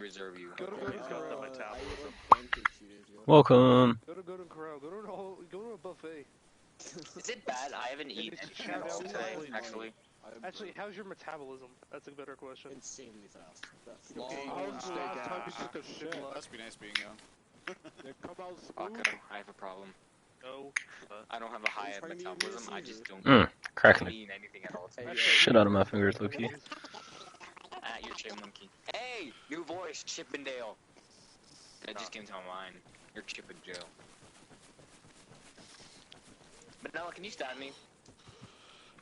reserve you. Go to metabolism. Welcome. Go to Corral. Go to a buffet. Is it bad? I haven't eaten anything at all today, actually. Actually, how's your metabolism? That's a better question. Insanely fast. How's the last time you took a shit? Must be nice being young. Yeah, come out Fuck, smooth. I have a problem. No. I don't have a high metabolism, I just don't Cracking eat anything at all. shit out of my fingers, Loki. At your chip monkey. Hey! New voice, Chippendale. That just came to my mind. You're Chippendale. Vanilla, can you stab me?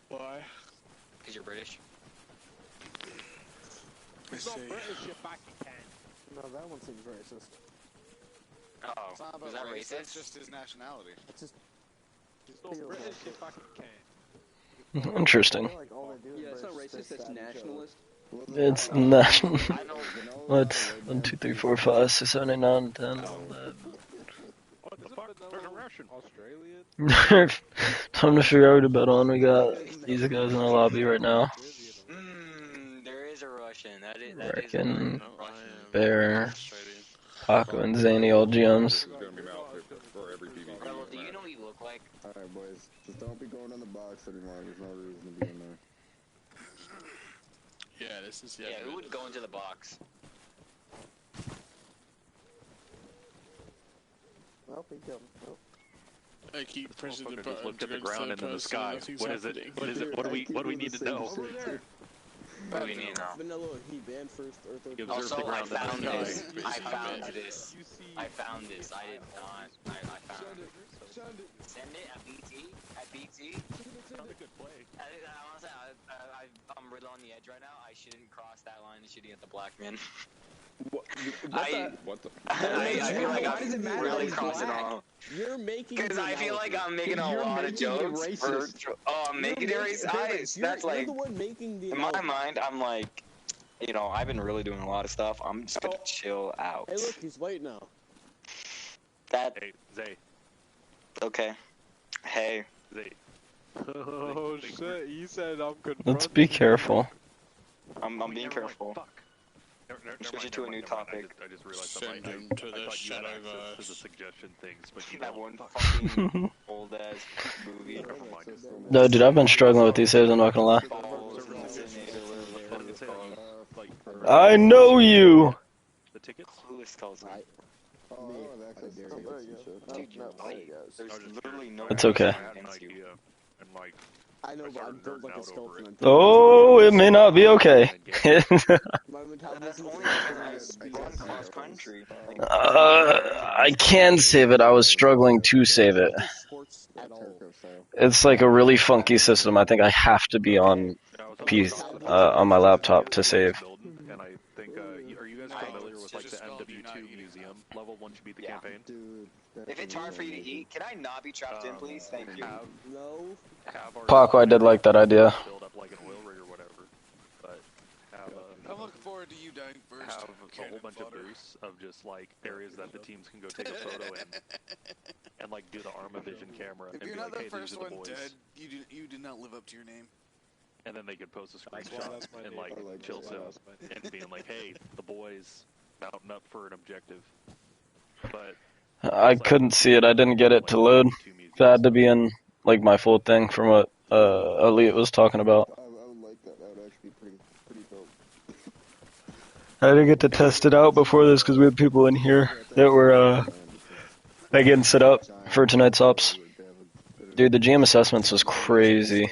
Why? Because you're British. It's not British, you fucking can. No, that one seems racist. Oh, It's not was about that race, that's racist? just his nationality. It's just It's not feels British, like you it. fucking can. Interesting. I feel like all they do Yeah, is it's not just racist, it's stab each nationalist. It's national. I know. What? 1, 2, 3, 4, 5, 6, 7, 8, 9, 10, 11. What the fuck? There's a Russian. Australian? Time to figure out who to bet on. We got these guys in the lobby right now. There is a Russian. That is a Reckon Russian. Bear, Paco, and Zany, all GMs. Rebel, do you know what you look like? Alright, boys. Just don't be going in the box anymore. There's no reason to be in there. Yeah, this is Yeah, who would go into the box? Well, he killed him. Oh. I keep pressing the Motherfucker button. just looked at the to ground go to and in the person, sky. nothing's What is it? happening. What is it? What do we need to know? Over there. What do you need now? Vanilla, he banned first or third. You observe Also, the I ground in the found sky. this. I Basically, found man. this. I found this. I did not. I found it. Send it at BT. At BT. Not a good play. Honestly, I'm really on the edge right now. I shouldn't cross that line of shooting at the black man. What What the? I feel like Why does it I'm matter really that he's crossing black? off. You're making. Because I feel like I'm making You're a lot of making it jokes. racist. I'm making it racist. That's you're like, the one making the. in my mind, I'm like, you know, I've been really doing a lot of stuff. I'm just gonna chill out. Hey, look, he's white now. That, Hey, Zay. okay. Hey. Zay. Oh shit, you said I'm confronting. Let's be careful. I'm being Never mind, careful. Fuck. Switch it to a new topic. I just realized Send I him to the thought you had shadow access to verse. the suggestion things, but you That don't. one fucking old ass movie. Never mind. No, dude, I've been struggling with these saves, I'm not gonna lie. Balls Incinerator, whatever the fuck it's called. Like, I know you! the tickets? Clueless tells me. Oh, I don't have access to Oh, there you tickets and go. shit. Dude, you're white. There's literally no. It's okay. I had an against you. idea, and like, I know, I but started I'm built like a nerding out over skeleton. it. Oh, it may not be okay. My That's metabolism only is because I run cross country. I can save it. I was struggling to save it. sports at all. Turco style. It's like a really funky system. I think I have to be on on my laptop to save. And I think, are you guys familiar with like the MW2 museum level once you beat the Yeah. campaign? Dude. If it's hard for you to eat, can I not be trapped in, please? Thank you. No. Have our Paco, I did like that idea. build up like an oil rig or whatever, but have I'm looking forward to you dying first. have a whole bunch of boosts of just like areas that the teams can go take a photo in, and like do the Arma Vision camera If and you're be not like, hey, the these first are the one boys, dead, you did not live up to your name. and then they could post a screenshot and like I like chill that. sim and being like, hey, the boys mounting up for an objective, but. I couldn't see it. I didn't get it to load. That had to be in like my full thing from what Elliot was talking about. I would like that. That would actually be pretty dope. I didn't get to test it out before this because we had people in here that were getting set up for tonight's ops. Dude, the GM assessments was crazy.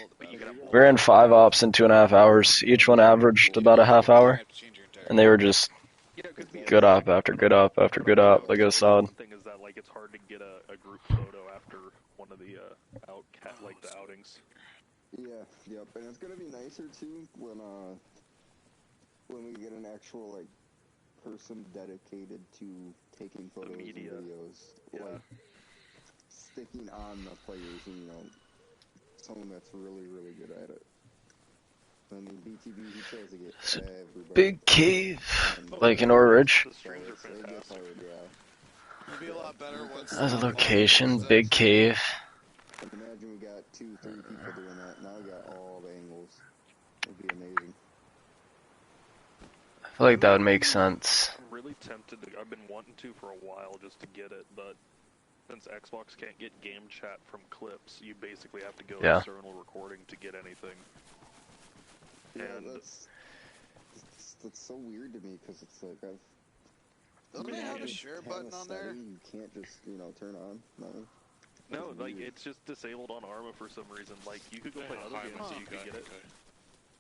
We ran 5 ops in 2.5 hours. Each one averaged about a half hour, and they were just good op after good op after good op. Like it was solid. The thing is that like it's hard to get a group photo after one of the the outings. Yeah, yep, and it's gonna be nicer too when we get an actual like person dedicated to taking photos and media. videos, Yeah. like sticking on the players, and you know, someone that's really good at it. I mean, BTB, he tries to get everybody. Big cave, like in Ora Ridge. The streams are It gets fantastic. hard, yeah. It'll be a lot better once. That's a location, big cave. Imagine we got 2-3 people doing that. Now we got all the angles. It'd be amazing. I feel like that would make sense. I'm really really tempted to. I've been wanting to for a while just to get it, but since Xbox can't get game chat from clips, you basically have to go Yeah. external recording to get anything. Yeah, And that's so weird to me because it's like Doesn't it have a share button on there? You can't just turn on. No. no, like it's just disabled on Arma for some reason. Like you could go play other games and you could get it.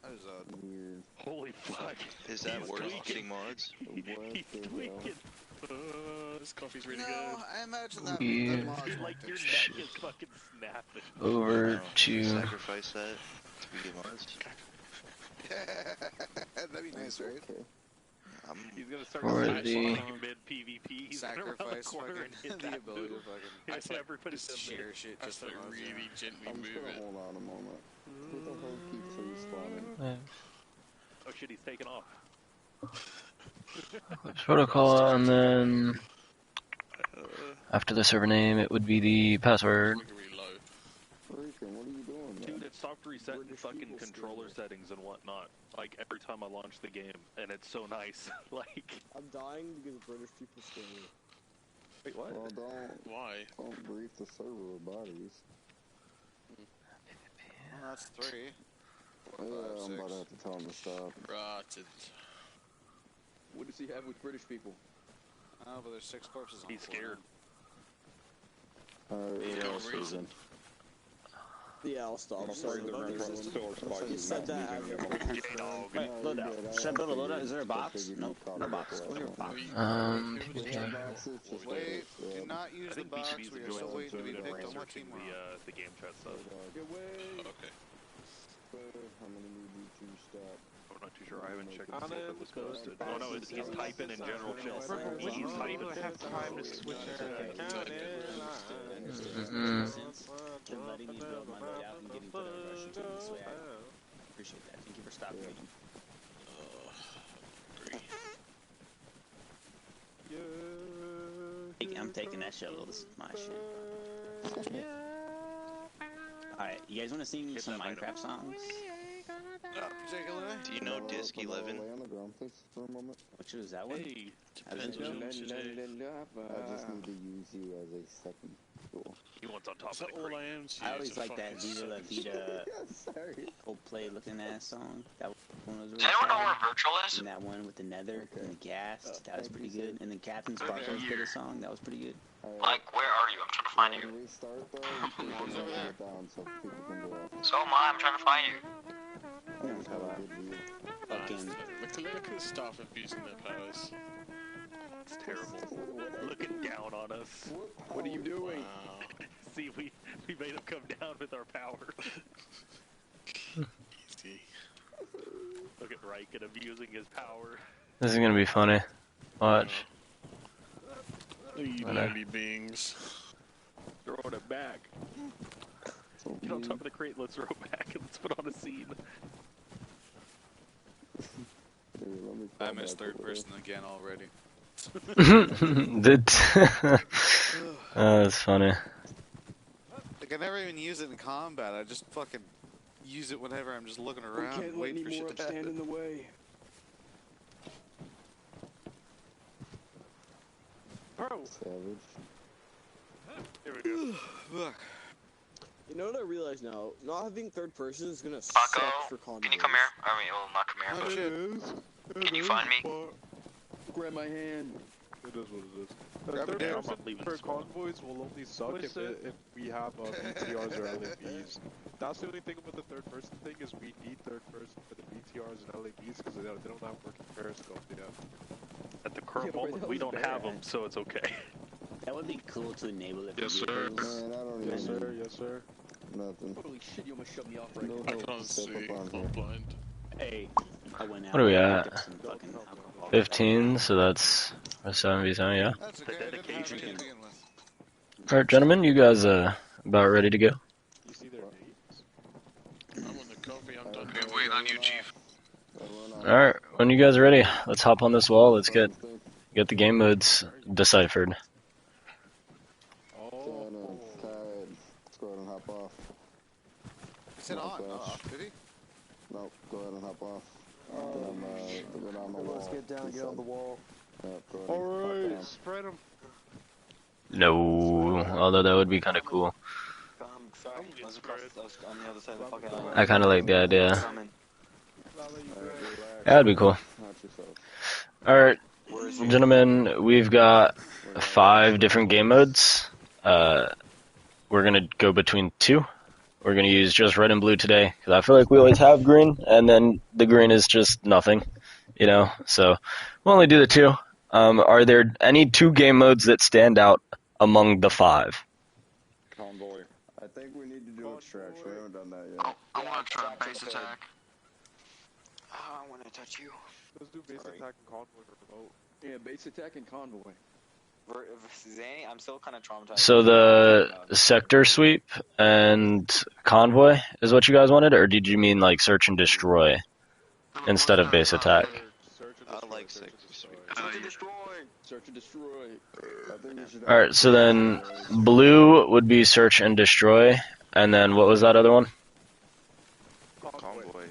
That is odd. Weird. Holy fuck! Is that He's worth tweaking. getting mods? He's tweaking. This coffee's really No, good. I imagine that. Yeah. that mod's Like won't your fix neck is fucking snapping. Over Wow. to Sacrifice that to get mods? it. That'd be nice, right? Okay. He's gonna start For slapping the- mid PvP. He's gonna run the Sacrifice corner and fucking hit the that ability to move. fucking Hit everybody just in sheer shit I just just for like mods. really gently I'm just move gonna it. hold on a moment. Who the hell keeps respawning? Oh shit, he's taking off. Eclipse Protocol, and then after the server name, it would be the password. Looking really low. Freaking, what are you doing, Dude, man? it stopped resetting British fucking people controller steal settings and whatnot. Like every time I launch the game, and it's so nice. Like, I'm dying because British people stay here. wait, what? Well, Why? don't brief the server with bodies. Well, that's 3. Yeah, I'm about to have to tell him to stop. Rotted. What does he have with British people? Oh, but there's 6 corpses on He's the floor. scared. Alright, No what else is reason. in? Yeah, I'll stop. I'm afraid the restaurant You said that as your J-Dog. No, you're loadout. good. Should I build a loadout? Is there a I box? figured No, you'd probably no box. get Go here, that. box. Yeah, boxes, just Wait, yeah. do not use I the think box. BTB's We are enjoying still waiting to be and picked on what researching team we're on. the game chat stuff. Get away. Okay. I'm gonna need you to stop. I'm not too sure. I haven't checked to see if it was posted. Oh no, he's typing in general chill. He's typing. have time to switch To letting me build my loadout and getting put on a Russian team this way. I appreciate that. Thank you for stopping me. I'm taking that shovel. This is my shit. Alright, you guys want to sing some Minecraft songs? Particularly? Do you know Disc 11? Lay on the ground, please, for a moment. Which was that one? Hey, Depends How's it on go? today. I just need to use you as a second tool. he wants on top Is of that the all crate. I am to you? I always It's a like that fucking Viva La sentence. Vida Sorry. Coldplay looking ass song. That one was really Does anyone know sad. where Virtual is? And that one with the nether and the gas, that was pretty good. And then Captain Sparkles did a song, that was pretty good. Like, where are you? I'm trying to find you. When we start, though, we can Over there. it down so people can go up. So am I. I'm trying to find you. I just have a good view. Fucking, Look at the staff abusing their powers. It's terrible. Looking down on us. What are you doing? Wow. See, we made him come down with our power. Easy. Look at Riken abusing his power. This is gonna be funny. Watch. You I know. lowly beings. Throwing it back. Get on top of the crate, let's throw it back, and let's put on a scene. Here, let me I fall missed back third over person again already. That's funny. Like, I never even use it in combat. I just fucking use it whenever I'm just looking We around can't and let waiting any for more shit to stand in happen. the way. Bro! Savage. Here we go. Look. You know what I realize now? Not having third person is gonna Paco, suck for convoys. can you come here? I mean, well, not come Oh, here, shit. but can you find me? Grab my hand. It is what it is. Grab a Third damn- person I'm leaving for this one. convoys will only suck if we have BTRs or LABs. That's the only thing about the third person thing is we need third person for the BTRs and LABs because they don't have working periscope yet. At the current Yeah, but moment, that we was don't have bad. them, so it's okay. that would be cool to enable if Yes, you sir. did those. Man, I don't Yes, even sir. need Yes, sir. nothing. Holy shit, you almost shoved me off right No now. I help can't to step see. up on I'm here. blind. Hey, I went out. What are we and at? picked up some fucking alcohol. 15, so that's a 7v7, yeah. That's okay. I didn't have dedication. any to begin with. Alright, gentlemen, you guys about ready to go? You see their names? I'm on the coffee. I'm done. We're waiting on you, Chief. Alright, when you guys are ready, let's hop on this wall, let's get the game modes deciphered. Oh. Let's go ahead and hop off. He said No on, not flash. off, did he? No, go ahead and hop off. Get on the Let's wall. get down, get on the wall. Alright, spread them. No, although that would be kind of cool. Sorry, I was on the other side of the fucking island. I kind of like the idea. Coming. That'd be cool. Alright, gentlemen, we've got 5 different game modes. We're gonna go between 2. We're gonna use just red and blue today, because I feel like we always have green, and then the green is just nothing, you know? So, we'll only do the 2. Are there any 2 game modes that stand out among the 5? Convoy. I think we need to do extraction. We haven't done that yet. I want to try base attack. Oh, I want to touch you. Let's do base attack and convoy for remote. Yeah, base attack and convoy. Zanny, I'm still kind of traumatized. So the sector sweep and convoy is what you guys wanted, or did you mean like search and destroy instead of base attack? I like search and destroy. Search and destroy. Search and destroy. I think we should have Alright, so then blue would be search and destroy, and then what was that other one? Convoy.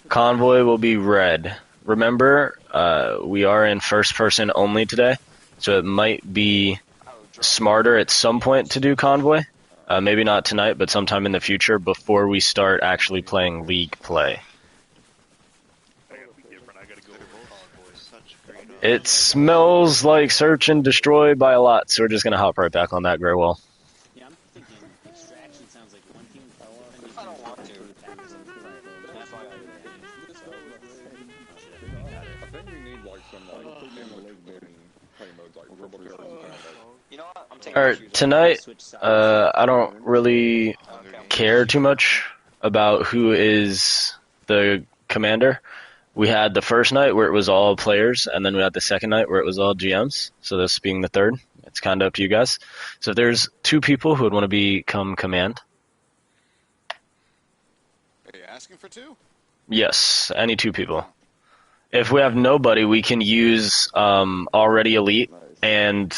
Convoy will be red. Remember, we are in first person only today, so it might be smarter at some point to do convoy. Maybe not tonight, but sometime in the future before we start actually playing league play. It smells like search and destroy by a lot, so we're just gonna hop right back on that gray wall. Yeah, I'm thinking extraction sounds like one team. I don't want to. I think we need like some in the league building play modes like purple cards and kind of You know what? I'm taking Alright, tonight, I don't really care too much about who is the commander. We had the first night where it was all players, and then we had the second night where it was all GMs, so this being the third. It's kind of up to you guys. So if there's 2 people who would want to become command. Are you asking for 2? Yes, any 2 people. If we have nobody, we can use already elite and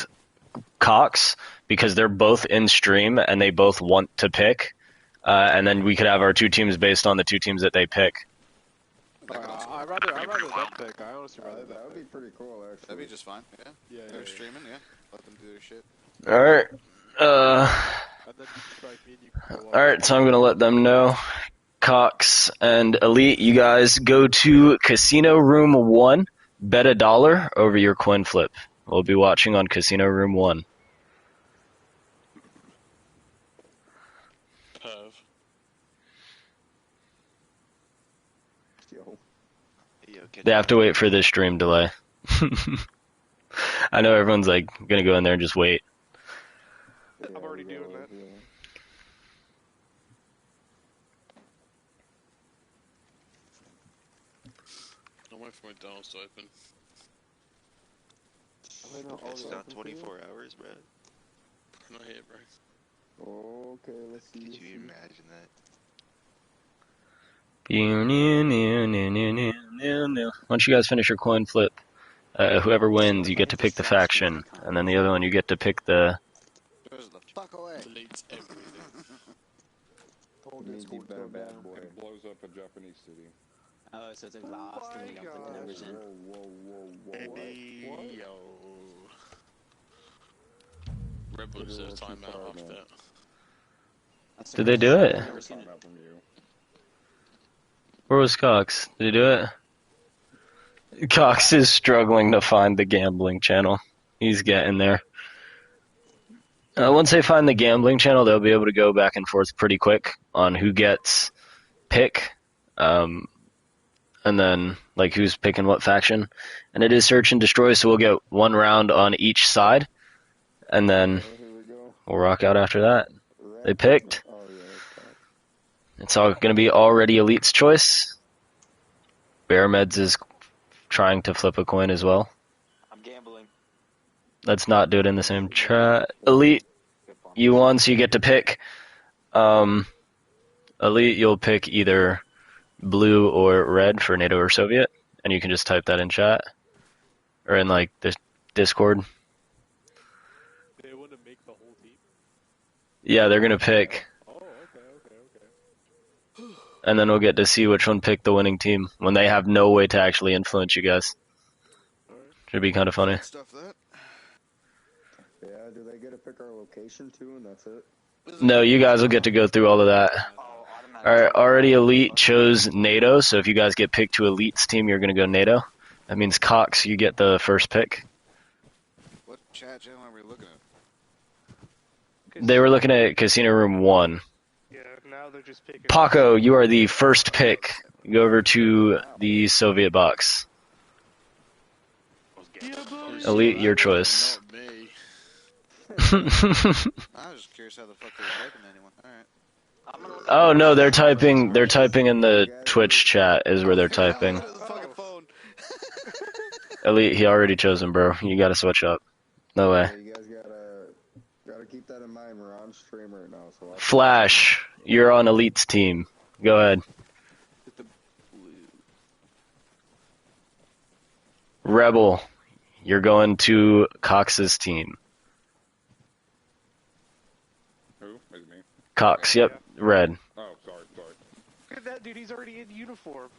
Cox, because they're both in stream and they both want to pick, and then we could have our 2 teams based on the 2 teams that they pick. I'd rather them pick. I honestly rather that would be pretty cool, actually. That'd be just fine, yeah. Yeah, They're yeah. streaming, yeah. Let them do their shit. Alright, And then you strike me and you can go up. alright, so I'm gonna let them know. Cox and Elite, you guys go to Casino Room 1, bet $1 over your coin flip. We'll be watching on Casino Room 1. Perv. Yo. They have to wait for this stream delay. I know everyone's like gonna go in there and just wait. I'm already doing that. I'm waiting for my doors to open. It's not 24 hours, bro. Not here, bro. Okay, let's see. Could you imagine that? Once you guys finish your coin flip, whoever wins, you get to pick the faction, and then the other one you get to pick the. There's the fuck away. Deletes everything. Means he better bad boy. It blows up a Japanese city. Oh, so it's like lost and you don't put the numbers in. Whoa. Yo. Red Bull deserves a timeout after that. Did they do it? Never seen it from you. Where was Cox? Did he do it? Cox is struggling to find the gambling channel. He's getting there. Once they find the gambling channel, they'll be able to go back and forth pretty quick on who gets pick, and then like who's picking what faction. And it is search and destroy, so we'll get 1 round on each side, and then we'll rock out after that. They picked. It's all going to be already Elite's choice. Bear Meds is trying to flip a coin as well. I'm gambling. Let's not do it in the same chat. Elite, you won, so you get to pick. Elite, you'll pick either blue or red for NATO or Soviet, and you can just type that in chat or in like the Discord. They want to make the whole team? Yeah, they're gonna pick, Oh, okay. and then we'll get to see which one picked the winning team when they have no way to actually influence you guys. Should be kind of funny. Stuff that. Yeah, do they get to pick our location too, and that's it? No, you guys will get to go through all of that. Alright, already Elite chose NATO, so if you guys get picked to Elite's team, you're going to go NATO. That means Cox, you get the first pick. What chat channel are we looking at? They were looking at Casino Room 1. Yeah, now they're just picking. Paco, you are the first pick. Go over to the Soviet box. Elite, your choice. I was just curious how the fuck they were typing to anyone. Alright. Oh no, they're typing in the Twitch chat is where they're typing. Elite, he already chose him, bro. You gotta switch up. No way. You guys gotta keep that in mind. We're on stream right now, so Flash, you're on Elite's team. Go ahead. Rebel, you're going to Cox's team. Who? Is it me? Cox, yep, red. Oh, sorry. Look at that dude, he's already in uniform.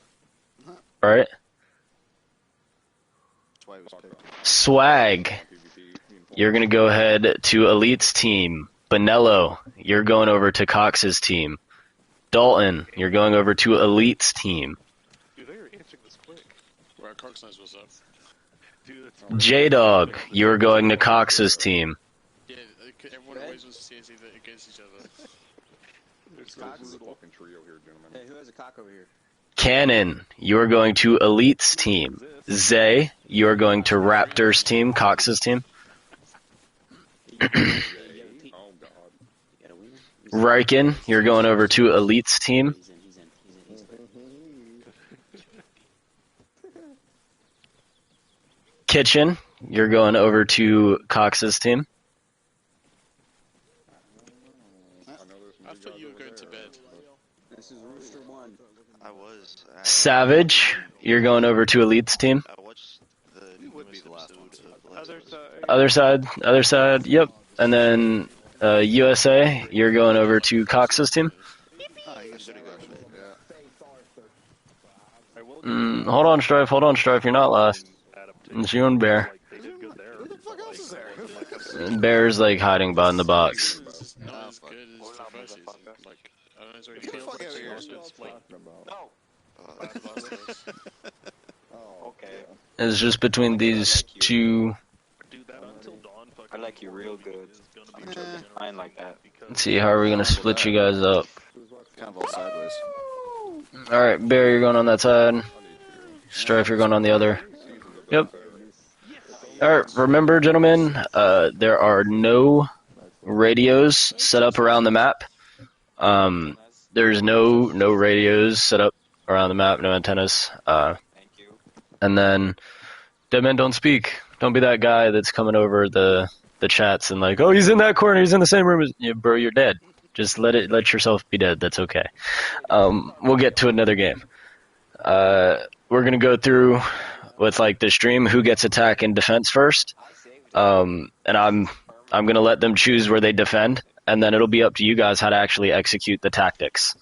Alright. That's why he was picked. Swag, you're gonna go ahead to Elite's team. Benello, you're going over to Cox's team. Dalton, you're going over to Elite's team. Dude, they were answering this quick. Right, Cox knows what's up. Dude, J-Dog, you're going to Cox's team. Yeah, everyone always wants to see us against each other. There's a fucking trio here, gentlemen. Hey, who has a cock over here? Cannon, you're going to Elite's team. Zay, you're going to Raptors team, Cox's team. Oh, God. Riken, you're going over to Elite's team. He's in. Kitchen, you're going over to Cox's team. I thought you were going to bed. This is Rooster 1. I was. Savage, you're going over to Elite's team. I watched the would be the last one. Other side, yep. And then USA, you're going over to Cox's team. Oh, you should have gone for it. Hold on, Strife, you're not last. It's you and Bear. Who the fuck else is there? Bear's like hiding behind the box. It's not as good as the first season. Like, I don't know, it's already Get the fuck out of here. Oh, okay. It's just between these two. I like you real good. I ain't like that. Let's see, how are we gonna split you guys up? Convoy sideways. Alright, Bear, you're going on that side. Strife, you're going on the other. Yep. Alright, remember, gentlemen, there are no radios set up around the map. There's no radios set up around the map, no antennas. And then, dead men don't speak. Don't be that guy that's coming over the chats and like, oh, he's in that corner, he's in the same room as you, bro, you're dead. Just let yourself be dead, that's okay. We'll get to another game. We're gonna go through with like the stream who gets attack and defense first. And I'm gonna let them choose where they defend, and then it'll be up to you guys how to actually execute the tactics.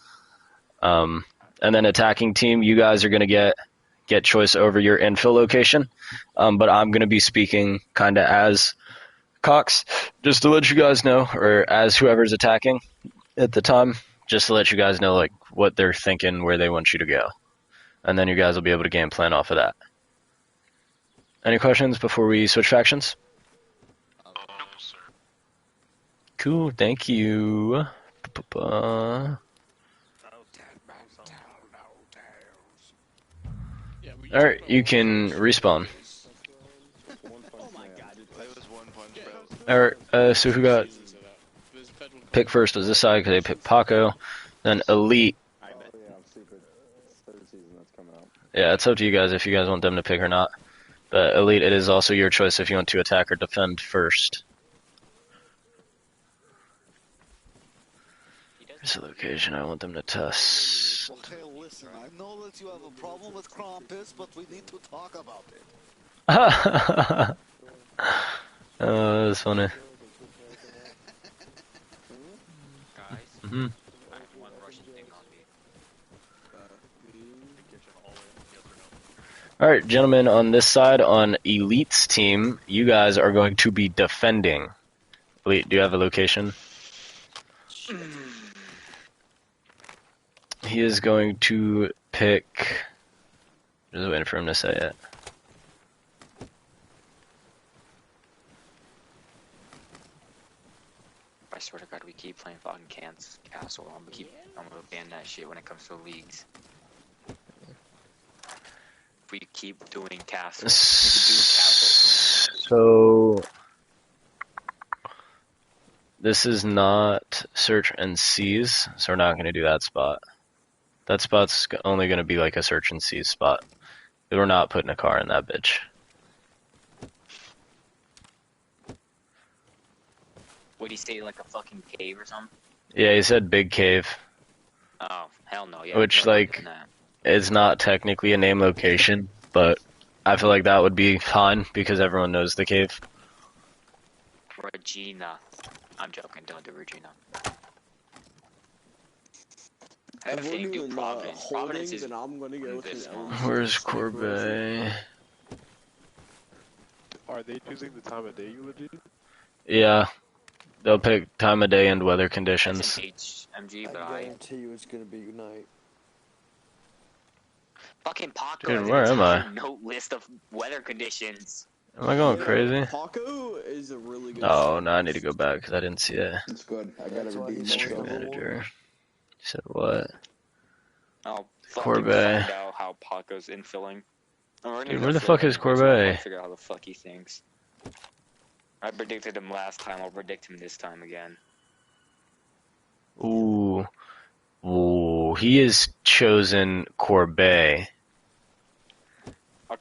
And then attacking team, you guys are gonna get choice over your infill location, but I'm gonna be speaking kind of as Cox, just to let you guys know, or as whoever's attacking at the time, just to let you guys know like what they're thinking, where they want you to go, and then you guys will be able to game plan off of that. Any questions before we switch factions? No, sir. Cool, thank you. Alright, you can respawn. Alright, so who got pick first was this side because they picked Paco, then Elite. Yeah, it's up to you guys if you guys want them to pick or not. But Elite, it is also your choice if you want to attack or defend first. Here's the location I want them to test. Okay, listen, I know that you have a problem with Krampus, but we need to talk about it. Oh, that was funny. Guys, Mm-hmm. I have one Russian thing on me. Alright, gentlemen, on this side, on Elite's team, you guys are going to be defending. Elite, do you have a location? He is going to pick... Just waiting for him to say it. I swear to God, we keep playing fucking Castle. I'm gonna ban that shit when it comes to leagues. If we keep doing Castle, we can do Castle. So... This is not search and seize, so we're not going to do that spot. That spot's only going to be like a search and seize spot. We're not putting a car in that bitch. Would he say like a fucking cave or something? Yeah, he said big cave. Oh, hell no, yeah. Which, like, is not technically a name location, but I feel like that would be fine because everyone knows the cave. Regina. I'm joking, don't do Regina. I have a feeling do Providence. Providence is... I'm gonna go with Where's Corbet? Are they choosing the time of day you would do? Yeah. They'll pick time of day and weather conditions. HMG, but I guarantee you it's gonna be night. Fucking Paco. Dude, where am I? Note list of weather conditions. Am I going crazy? Paco is a really good. Oh, no, I need to go back because I didn't see it. It's good. I got to redeem Stream manager. You said what? I'll Corbet. find out how Paco's infilling. Dude, where the fuck is Corbet? Figure out how the fuck he thinks. I predicted him last time, I'll predict him this time again. Ooh. Ooh, he has chosen Corbet.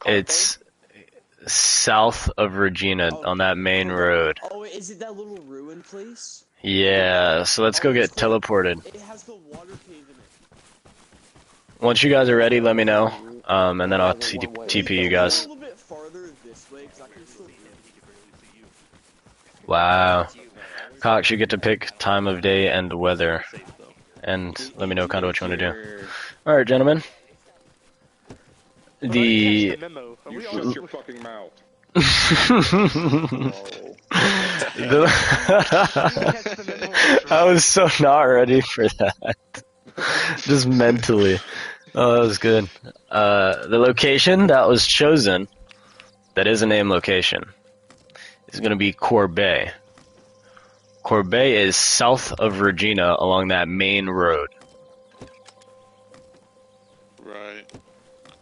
It's south of Regina on that main road. Oh, is it that little ruin place? Yeah, so let's go get teleported. It has the water cave in it. Once you guys are ready, let me know, and then I'll TP you guys. A little bit farther this way, 'cause I can still... Wow. Cox, you get to pick time of day and weather. And let me know kind of what you want to do. Alright, gentlemen. The... You shut your fucking mouth. I was so not ready for that. Just mentally. Oh, that was good. The location that was chosen, that is a name location, is going to be Corbet. Corbet is south of Regina along that main road. Right.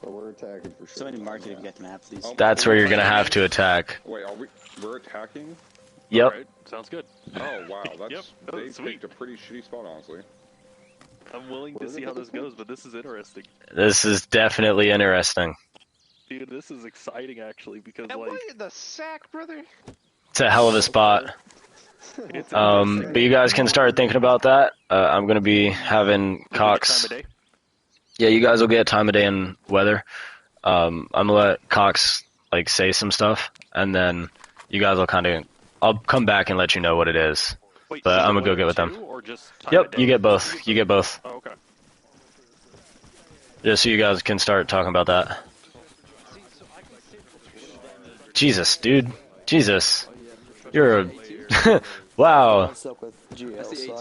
But we're attacking for sure. Somebody mark it if you got the map, please. That's where you're going to have to attack. Wait, we're attacking? Yep. Alright, sounds good. Oh, wow. That's, Yep, they sweet. picked a pretty shitty spot, honestly. I'm willing to see how this goes, but this is interesting. This is definitely interesting. Dude, this is exciting actually because And like what in the sack, brother? It's a hell of a spot. But you guys can start thinking about that. I'm going to be having Cox... time of day. Yeah, you guys will get time of day and weather. I'm going to let Cox like say some stuff, and then you guys will kind of... I'll come back and let you know what it is. Wait, But so I'm going to go get with them. Yep, you get both. You get both. Oh, okay. Just so you guys can start talking about that. Jesus, dude. Jesus. You're a... Wow.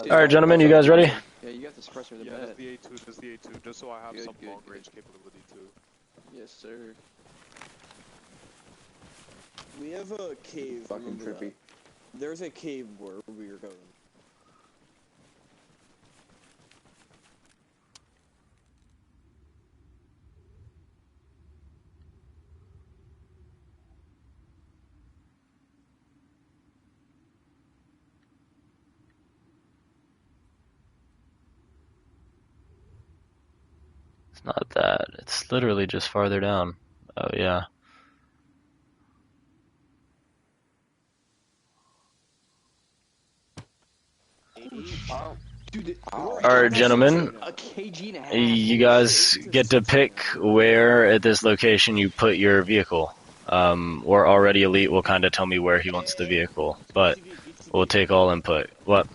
Alright, gentlemen, you guys ready? Yeah, you got the suppressor in the Yeah, bed. just the A2, just the A2, just so I have some long range capability too. Yes, sir. We have a cave. Fucking remember trippy. that. There's a cave where we were going. It's not that. It's literally just farther down. Oh, yeah. Alright, gentlemen. You guys get to pick where at this location you put your vehicle. Or already Elite will kind of tell me where he wants the vehicle. But we'll take all input. What?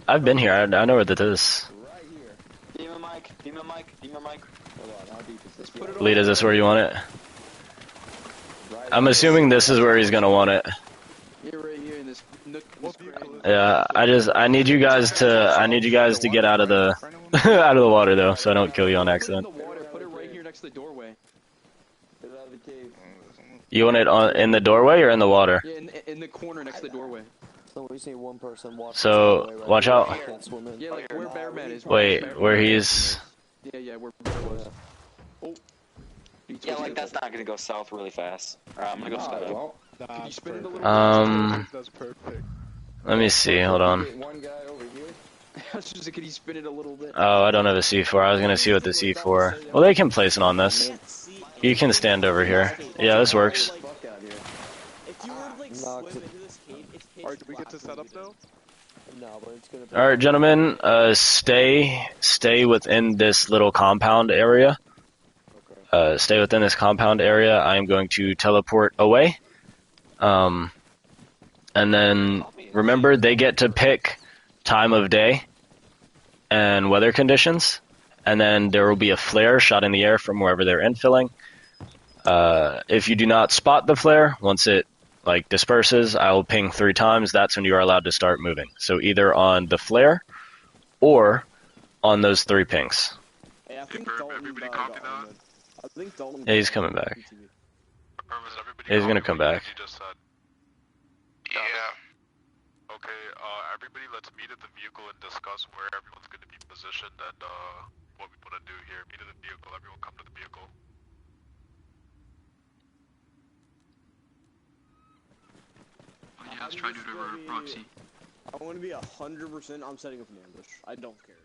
I've been here. I know where that is. Demon mic. Lead, is this where you want it? I'm assuming this is where he's gonna want it. You're right here in this nook. Yeah, I need you guys to get out of the out of the water though, so I don't kill you on accident. Put it right here next to the doorway. You want it in the doorway or in the water? Yeah, in the corner next to the doorway. So we say one person walks. So watch out. Yeah, like where Bearman is. Wait, where he's. Yeah, where Bear was. Oh. Yeah, like that's not gonna go south really fast. Alright, I'm gonna go south. Can you spin it a little bit? That's perfect. Let me see. Hold on. One guy over here. I was just like, can you spin it a little bit? Oh, I don't have a C4. I was gonna see what the C4. Well, they can place it on this. You can stand over here. Yeah, this works. Alright, do we get to set up now? No, but it's gonna be... All right, gentlemen. Stay within this little compound area. Stay within this compound area. I am going to teleport away. And then remember, they get to pick time of day and weather conditions. And then there will be a flare shot in the air from wherever they're infilling. If you do not spot the flare, once it disperses, I will ping 3 times. That's when you are allowed to start moving. So either on the flare or on those 3 pings. Hey, I think everybody copy that? I think Dalton Yeah, he's coming back. He's gonna come back. Yeah. Okay, everybody let's meet at the vehicle and discuss where everyone's going to be positioned and what we want to do here. Meet at the vehicle, everyone come to the vehicle. Yeah, let's try to do it proxy. I want to be 100%. I'm setting up an ambush. I don't care.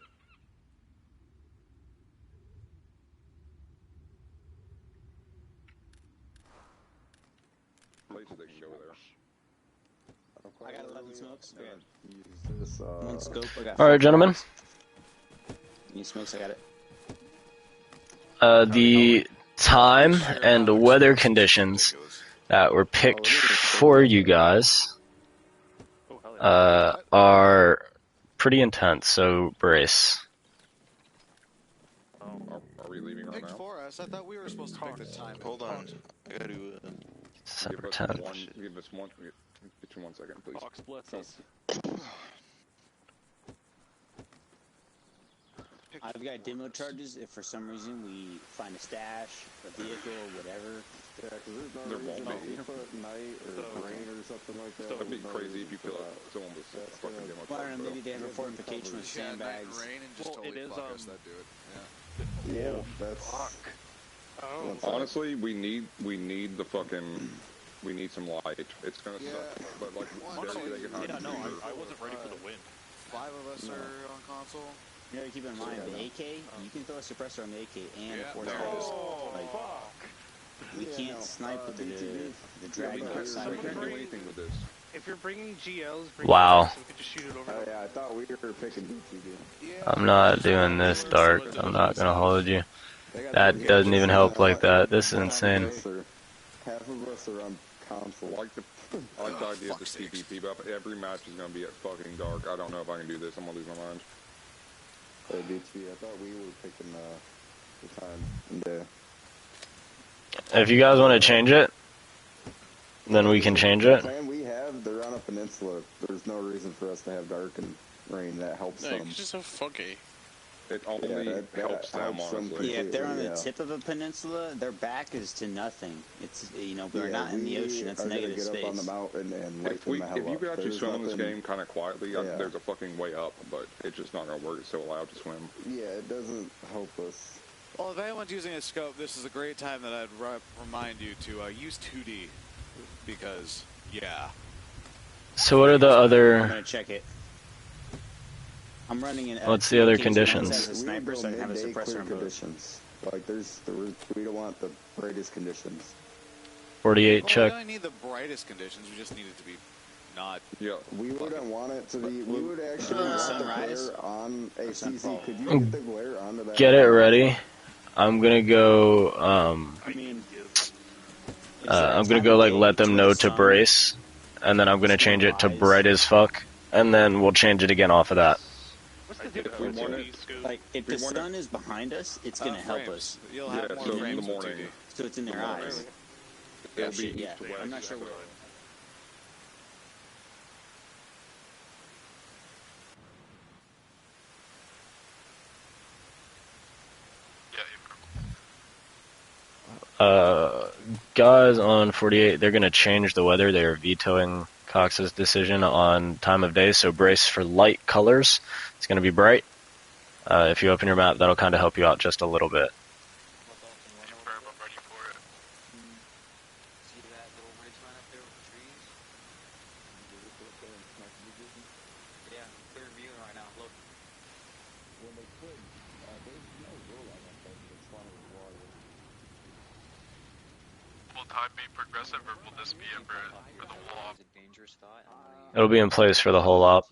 Places they can go there. I got 11 smokes. Okay. Use this, One scope. I got All right, gentlemen. Need smokes. I got it. The time and weather conditions that were picked for you guys are pretty intense, so brace. Are we leaving right now? For us, I thought we were supposed to pick the time. Hold on. I gotta December Give us 10th. give us one. Get you 1 second, please. Fox bless us. I've got demo charges if for some reason we find a stash, a vehicle, whatever. Yeah, because there's no There reason won't to be. put night or rain or something like that. That'd be There's no crazy if reason you for feel like that. someone was fucking demo Well, I don't know, maybe truck, they have a fortification with sandbags. Rain and just Well, totally it is, fuck us, that do it. Yeah. Yeah, that's... Honestly, we need the fucking. We need some light. It's gonna suck, but like, they can hide. I wasn't ready for the wind. 5 of us are on console. You gotta keep in mind, the AK, you can throw a suppressor on the AK and a Yeah. force we can't snipe with the dragon outside. We can't do anything with this. If you're bringing GLs, Wow. so we could just shoot it over. Oh yeah, I thought we were picking BTB. I'm not doing this dark. I'm not gonna hold you. That doesn't even help like that. This is insane. Half of us are on console. I like the idea of this PvP, but every match is gonna be at fucking dark. I don't know if I can do this. I'm gonna lose my mind. BTB, I thought we were picking the time and day. If you guys want to change it, then we can change it. The plan we have, they're on a peninsula. There's no reason for us to have dark and rain. That helps No, them. it's just so funky. It only helps them, honestly. Yeah, if they're on the tip of a peninsula, their back is to nothing. It's, we're not in the ocean. It's negative get space. up on the mountain and If you could actually swim in this game kind of quietly, there's a fucking way up, but it's just not gonna work. It's so loud to swim. Yeah, it doesn't help us. Well, if anyone's using a scope, this is a great time that I'd remind you to use 2D. Because, yeah. So what are the I'm other? gonna check it. I'm running an. What's the other conditions? A sniper, so I can have a suppressor on both. Conditions. Like we don't want the brightest conditions. 48 Well, check. we don't need the brightest conditions. We just need it to be not. Yeah. We wouldn't want it to be. We would actually want the glare on a CC. Could you get the glare onto that? Get it ready. I'm gonna go. I'm gonna go let them know to brace, and then I'm gonna change it to bright as fuck, and then we'll change it again off of that. If we want it, Like, if the sun is behind us, it's gonna help us. You'll have more so in frames the with morning. 2D. So it's in their eyes. It'll be Yeah, east to west. I'm not sure where. Guys on 48, they're going to change the weather. They are vetoing Cox's decision on time of day, so brace for light colors. It's going to be bright. If you open your map, that'll kind of help you out just a little bit. Will time be progressive, or will this be for the whole op? It'll be in place for the whole op.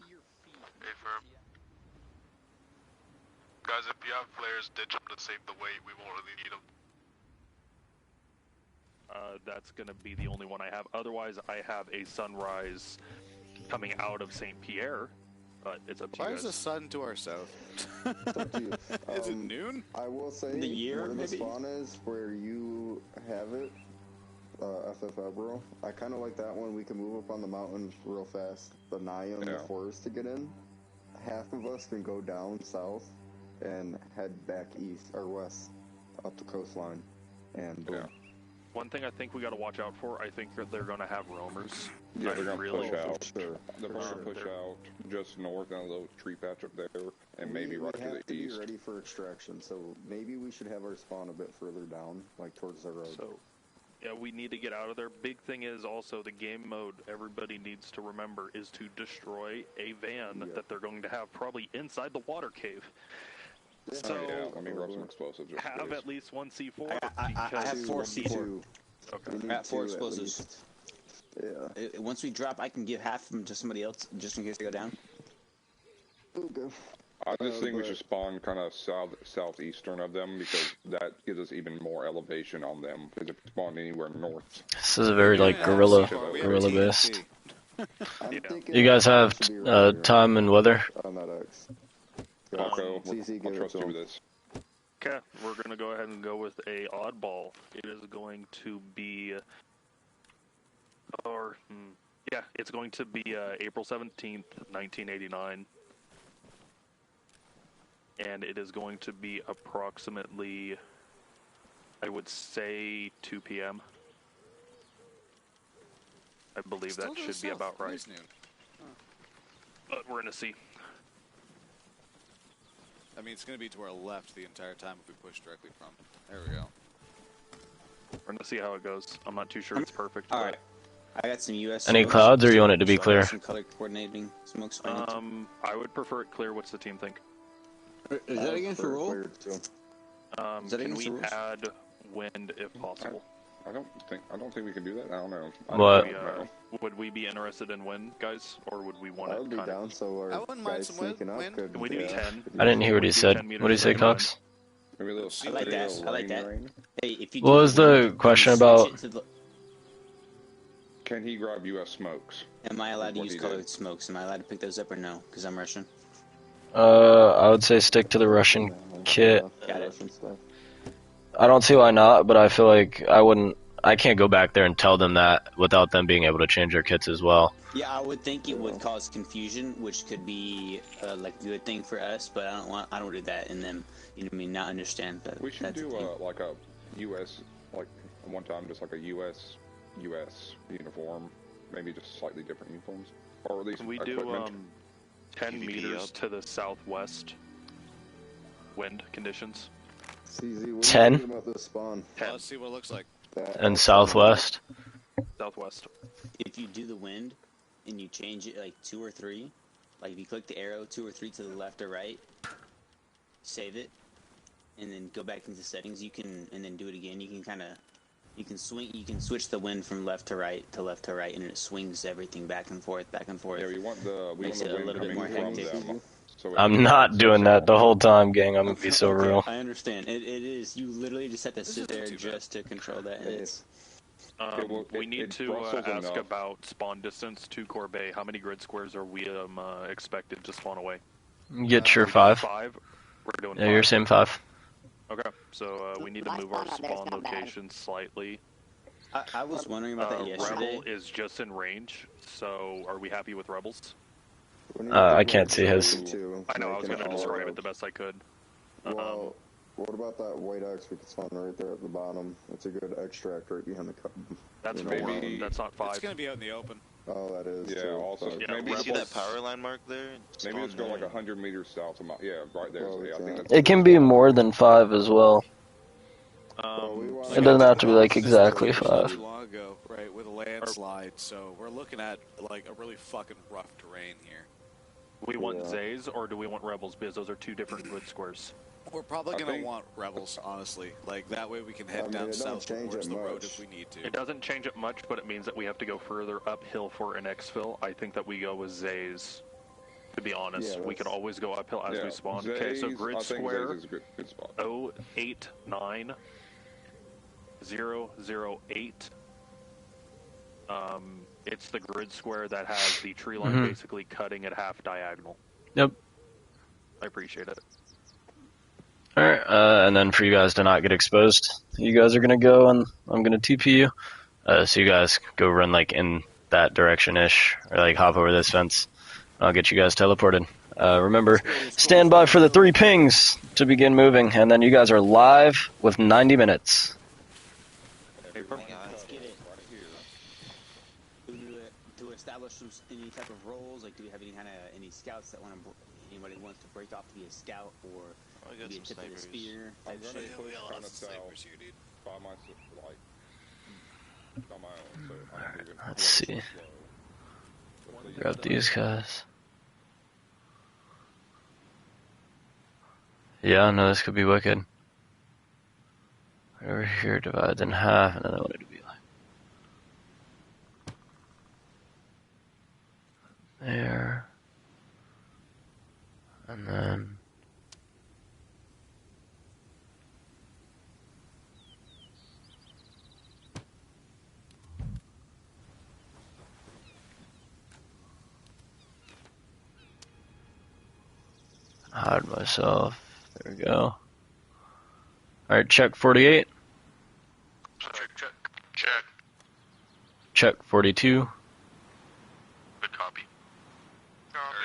Guys, if you have flares, ditch them to save the weight. We won't really need them. That's gonna be the only one I have. Otherwise, I have a sunrise coming out of St. Pierre, but it's up to Why you is guys. the sun to our south? Is it noon? I will say The year, where the maybe? spawn is, where you have it, FFL bro. I kind of like that one. We can move up on the mountain real fast. The Naya and the forest to get in. Half of us can go down south and head back east or west up the coastline. And boom. One thing I think we got to watch out for, I think they're going to have roamers. Yeah, they're gonna really push out. Sure. They're gonna push out just north and a little tree patch up there, and maybe right we to have the east. Be ready for extraction, so maybe we should have our spawn a bit further down, like towards the road. So, yeah, we need to get out of there. Big thing is also the game mode everybody needs to remember is to destroy a van that they're going to have probably inside the water cave. So, yeah, let me grab some explosives. Just in have case. at least one C4. I have 4 C4. Okay. I got 4 explosives. Yeah. Once we drop, I can give half of them to somebody else, just in case they go down. Okay. I just think we should spawn kind of southeastern of them because that gives us even more elevation on them. Because if we spawn anywhere north, This is a very like guerrilla based. You guys have time and weather. On that X. Paco, I'll trust you with this. Okay, we're going to go ahead and go with a oddball. It is going to be, it's going to be April 17th, 1989. And it is going to be approximately, I would say, 2 p.m. I believe that should be about right. But we're going to see. I mean, it's going to be to our left the entire time if we push directly from. There we go. We're going to see how it goes. I'm not too sure it's perfect. All right. I got some U.S. Any smokes, clouds, or you want it to be so I clear? got some color coordinating smokes. I would prefer it clear. What's the team think? Is that against the rule? Can we add wind if possible? I don't think we can do that. I don't know. What? Would we be interested in wind, guys, or would we want I to would be kind down, of... so our I wouldn't mind guys some sneaking up wind. could... Can we do 10? I didn't hear what he said. What did he say, Cox? Maybe a little I like that. I like that. Hey, if you What was the question about? Can he grab U.S. smokes? Am I allowed to What use he colored did. smokes? Am I allowed to pick those up or no? Because I'm Russian. I would say stick to the Russian kit. Got it. I don't see why not, but I feel like I can't go back there and tell them that without them being able to change their kits as well. Yeah, I would think it would cause confusion, which could be like a good thing for us, but I don't do that and them, you know what I mean, not understand that. We should that's do the thing. like a U.S. like one time, just like a U.S. uniform, maybe just slightly different uniforms, or at least Can we do equipment. 10 meters to the southwest wind conditions? CZ, what 10? do you think about this spawn? Well, let's see what it looks like. And southwest? Southwest. If you do the wind and you change it like 2 or 3, like if you click the arrow 2 or 3 to the left or right, save it, and then go back into settings, you can, and then do it again. You can kind of, you can switch the wind from left to right, and it swings everything back and forth. Yeah, we want the Makes it a wind little bit coming more from hectic. them. So I'm not doing that the whole time, gang. I'm gonna be so Okay, real. I understand. It is. You literally just have to sit there just to control that, and it's. We need to Brussels ask enough. about spawn distance to Corbeil. How many grid squares are we expected to spawn away? Get your 5. We're doing Yeah, 5. you're same 5. Okay, so we need to move our spawn location slightly. I was wondering about that yesterday. Rebel is just in range, so are we happy with Rebels? I can't see his. I know, I was going to describe it the best I could. Well, what about that white X we could spawn right there at the bottom? It's a good extract right behind the cup. That's maybe, that's not 5. It's going to be out in the open. Oh, that is. Yeah, too. also, maybe You see that power line mark there? Maybe let's go like 100 meters south of my, yeah, right there. So, yeah, I think that's It can be more than 5 as well. It doesn't have to be like exactly 5. Not too long ago, right, with a landslide, so we're looking at like a really fucking rough terrain here. We want Zays, or do we want Rebels? Because those are 2 different grid squares. We're probably going to want Rebels, honestly. Like, that way we can head down south towards the road if we need to. It doesn't change it much, but it means that we have to go further uphill for an exfil. I think that we go with Zays. To be honest, we can always go uphill as we spawn. Zays, okay, so grid I think square Zays is a good spot. 089008. It's the grid square that has the tree line basically cutting at half diagonal. Yep. I appreciate it. Alright, and then for you guys to not get exposed, you guys are going to go and I'm going to TP you. So you guys go run like in that direction-ish, or like hop over this fence. I'll get you guys teleported. Remember, stand by for the 3 pings to begin moving, and then you guys are live with 90 minutes. Let's get it. To establish any type of roles, like do we have any scouts that anybody wants to break off to be a scout or be a tip of the spear type shit? We all have snipers here, dude. By myself, like, on my own, so I don't even. Let's see. Grab these guys. Yeah, no, this could be wicked. Right over here divides in half, and then I want it to be like there, and then hide myself. There we go. Alright, check 48. Check. Check 42. Good copy. Copy.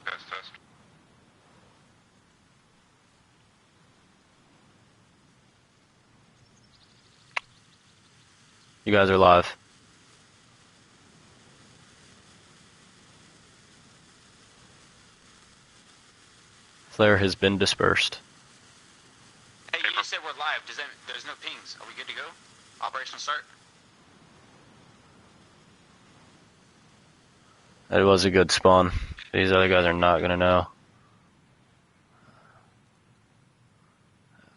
Test. You guys are live. Flare has been dispersed. Hey, you just said we're live. There's no pings. Are we good to go? Operation start? That was a good spawn. These other guys are not gonna know.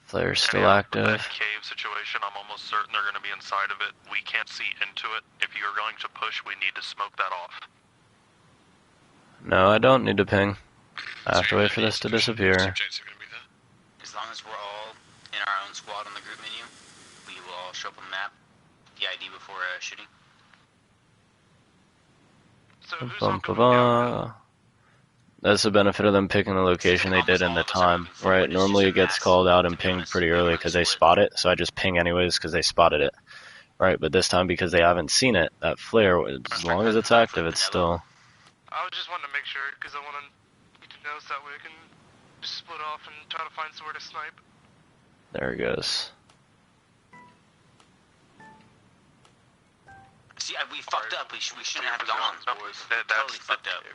Flare's still active. That cave situation, I'm almost certain they're going to be inside of it. We can't see into it. If you're going to push, we need to smoke that off. No, I don't need to ping. I have to wait for this to disappear. As long as we're all in our own squad on the group menu, we will all show up on the map, the ID before shooting. So who's on the That's the benefit of them picking the location they did and the time, right? Normally it gets called out and pinged pretty early because they spot it, so I just ping anyways because they spotted it, right? But this time because they haven't seen it, that flare, as long as it's active, it's still... I was just wanting to make sure, because I want you to know so that way we can just split off and try to find somewhere to snipe. There he goes. See, we fucked up. We shouldn't have gone. Totally fucked up.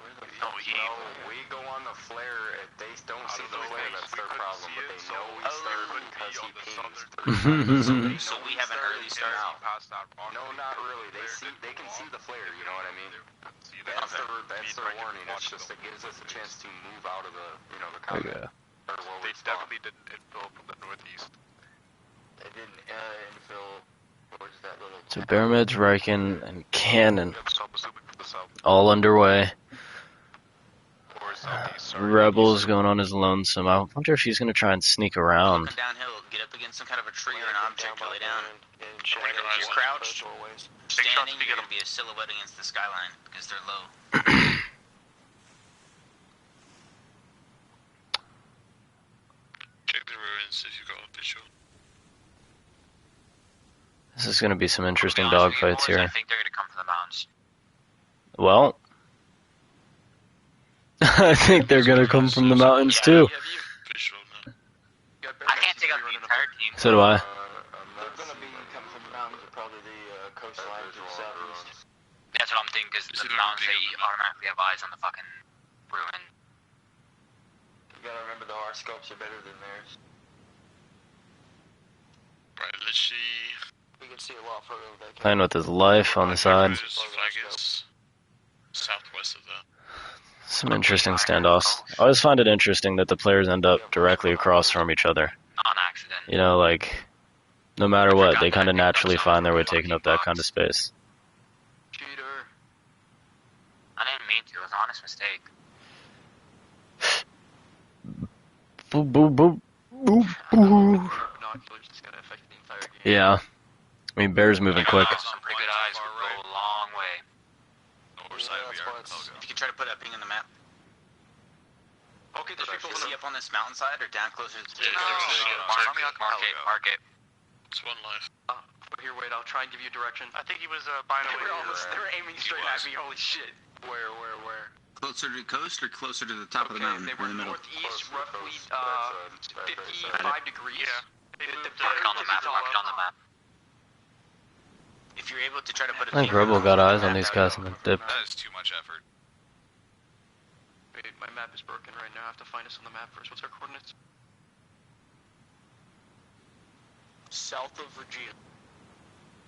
We go on the flare. If they don't see the flare, that's their problem. But they know we started because he pings. So we have an early start. No, not really. They can see the flare. You know what I mean? That's their warning. It's just it gives us a chance to move out of the the combat. They definitely didn't infill from the northeast. They didn't infill. So Barameds, Riken, and Cannon all underway. Or southeast. Rebel's going on his lonesome. I wonder if he's gonna try and sneak around. Looking downhill, get up against some kind of a tree or an object to lay down. If you're crouched, standing, you're going to be a silhouette against the skyline because they're low. Check the ruins if you got a visual. This is gonna be some interesting To be honest with you, dogfights boys, here. I think they're going to come from the mountains. Well, I think they're gonna come from the mountains too. I can't take out the entire team. So do I. They're gonna be coming from the mountains, or probably the coastline to the southeast. That's what I'm thinking, because the mountains, they automatically have eyes on the fucking ruin. You gotta remember the R scopes are better than theirs. Right, let's see. We can see a lot further with that. Playing with his life on the side. Flag is southwest of that. Some interesting standoffs. I always find it interesting that the players end up directly across from each other. On accident. You know, like, no matter what, they kind of naturally find their way taking up that kind of space. Cheater. I didn't mean to, it was an honest mistake. Boop, boop, boop. Boop, boop. Yeah. I mean, Bear's moving quick. Some pretty good eyes would go a long way. If you can try to put that ping in the map. Okay, there's people see up on this mountainside or down closer to the cave. Mark it. It's one life. Here, wait, I'll try and give you direction. I think he was buying away. They're aiming straight at me, holy shit. Where? Closer to the coast or closer to the top of the mountain? They were in the middle. northeast, roughly 55 degrees. Yeah. Mark it on the map. If you're able to try to put a I think Rebel got eyes on these guys in the dip. That is too much effort. Wait, my map is broken right now. I have to find us on the map first. What's our coordinates? South of Virginia.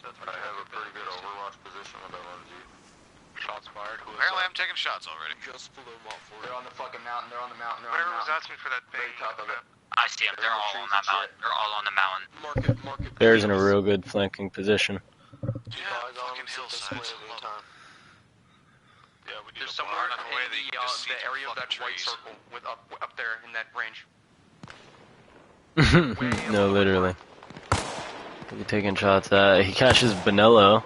I have a pretty good overwatch position with LMG. Shots fired. Apparently I'm taking shots already. Just below Mount 4. They're on the fucking mountain. Whoever was asking for that thing. Very top of it. I see them. They're all on that mountain. They're all on the mountain. Mark it. Bear's in a real good flanking position. Yeah, fucking hillsides. Yeah, we need There's to somewhere block in the way that you can just see the area of that fucking white trees. circle with up there in that range. No, literally. He's taking shots at. He catches Bonello.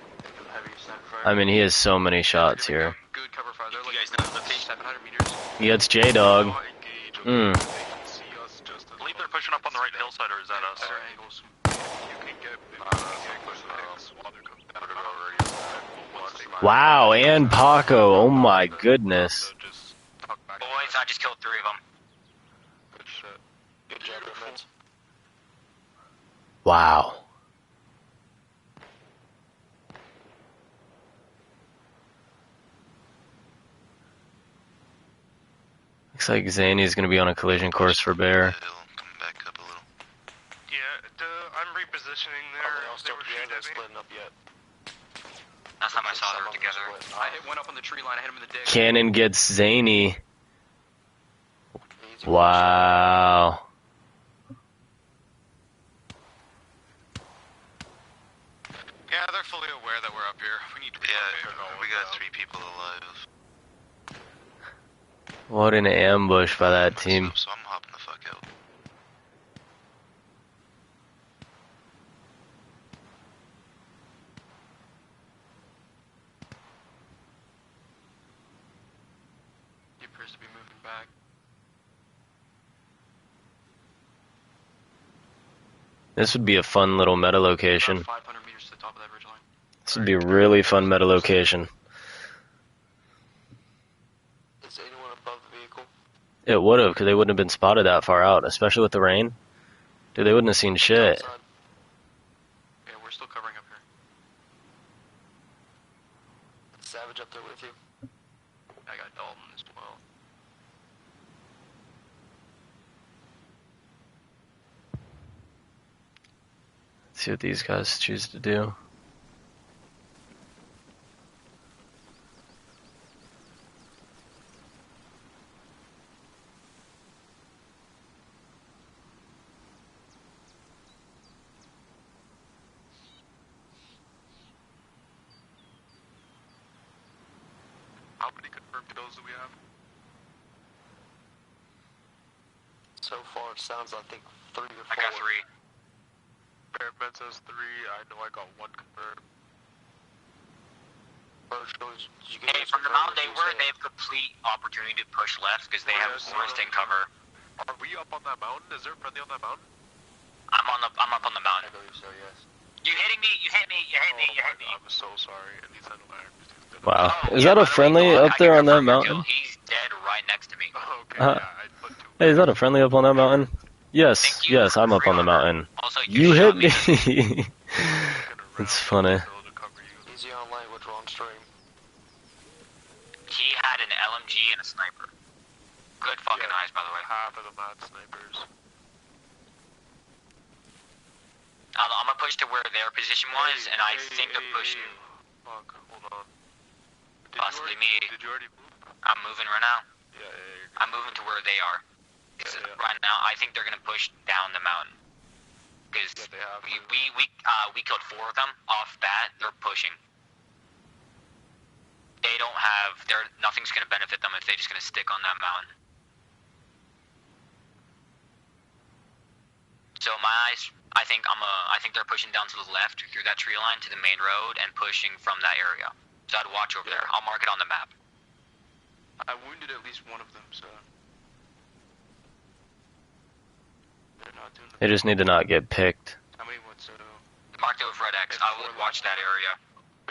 I mean, he has so many shots here. Good cover fire. They're like 700 meters. He gets J-Dog. I believe they're pushing up on the right hillside, or is that us? Angles. Wow, and Paco. Oh my goodness. Boys, I just killed 3 of them. Good shit. Good job, Redmond. Wow. Looks like Zany's gonna be on a collision course for Bear. Yeah, I'm repositioning there. They were shooting at me. Splitting up yet. Last time I saw them together. I went up on the tree line. I hit him in the dick. Cannon gets Zany. Wow. Yeah, they're fully aware that we're up here. We need to be we got 3 people alive. What an ambush by that team. So I'm hopping the fuck out. He appears to be moving back. This would be a fun little meta location. 500 meters to the top of that ridge line. This would be a really fun meta location. Is anyone above the vehicle? It would have, because they wouldn't have been spotted that far out, especially with the rain. Dude, they wouldn't have seen shit. Yeah, we're still covering up here. Savage up there with you. I got Dalton as well. Let's see what these guys choose to do. How many confirmed kills do we have? So far, it sounds, I think, 3 or 4. I got 3. Bearman says 3. I know I got 1 confirmed. Hey, from the mountain, they have complete opportunity to push left because they have forest in cover. Are we up on that mountain? Is there a friendly on that mountain? I'm up on the mountain. I believe so, yes. You hitting me? You hit me? You hit me? You hit me? I'm so sorry. At least I know my Wow. Is that a friendly up there on that mountain? He's dead right next to me. Hey, is that a friendly up on that mountain? Yes, yes, I'm up on the mountain. You hit me! It's funny. Easy on language, we're on stream. He had an LMG and a sniper. Good fucking eyes, by the way. Half of them had snipers. I'm gonna push to where their position was, and I think they're pushing. Fuck, hold on. Possibly me. Did you already move? I'm moving right now. Yeah. I'm moving to where they are. Right now, I think they're gonna push down the mountain. Because we killed 4 of them off bat. They're pushing. They don't have. Nothing's gonna benefit them if they're just gonna stick on that mountain. So my eyes, I think they're pushing down to the left through that tree line to the main road and pushing from that area. So I'd watch over there. I'll mark it on the map. I wounded at least one of them, so they're not doing They just need to not get picked. How many would so? Marked over red X. I would watch that area.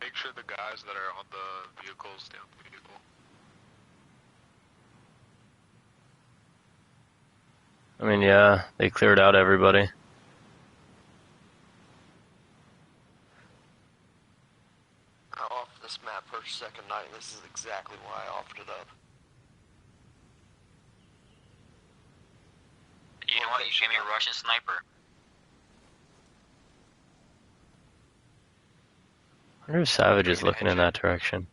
Make sure the guys that are on the vehicles stay on the vehicle. I mean, yeah, they cleared out everybody. I offered this map for second night, and this is exactly why I offered it up. You know what? You gave me a Russian sniper. I wonder if Savage is looking in that direction.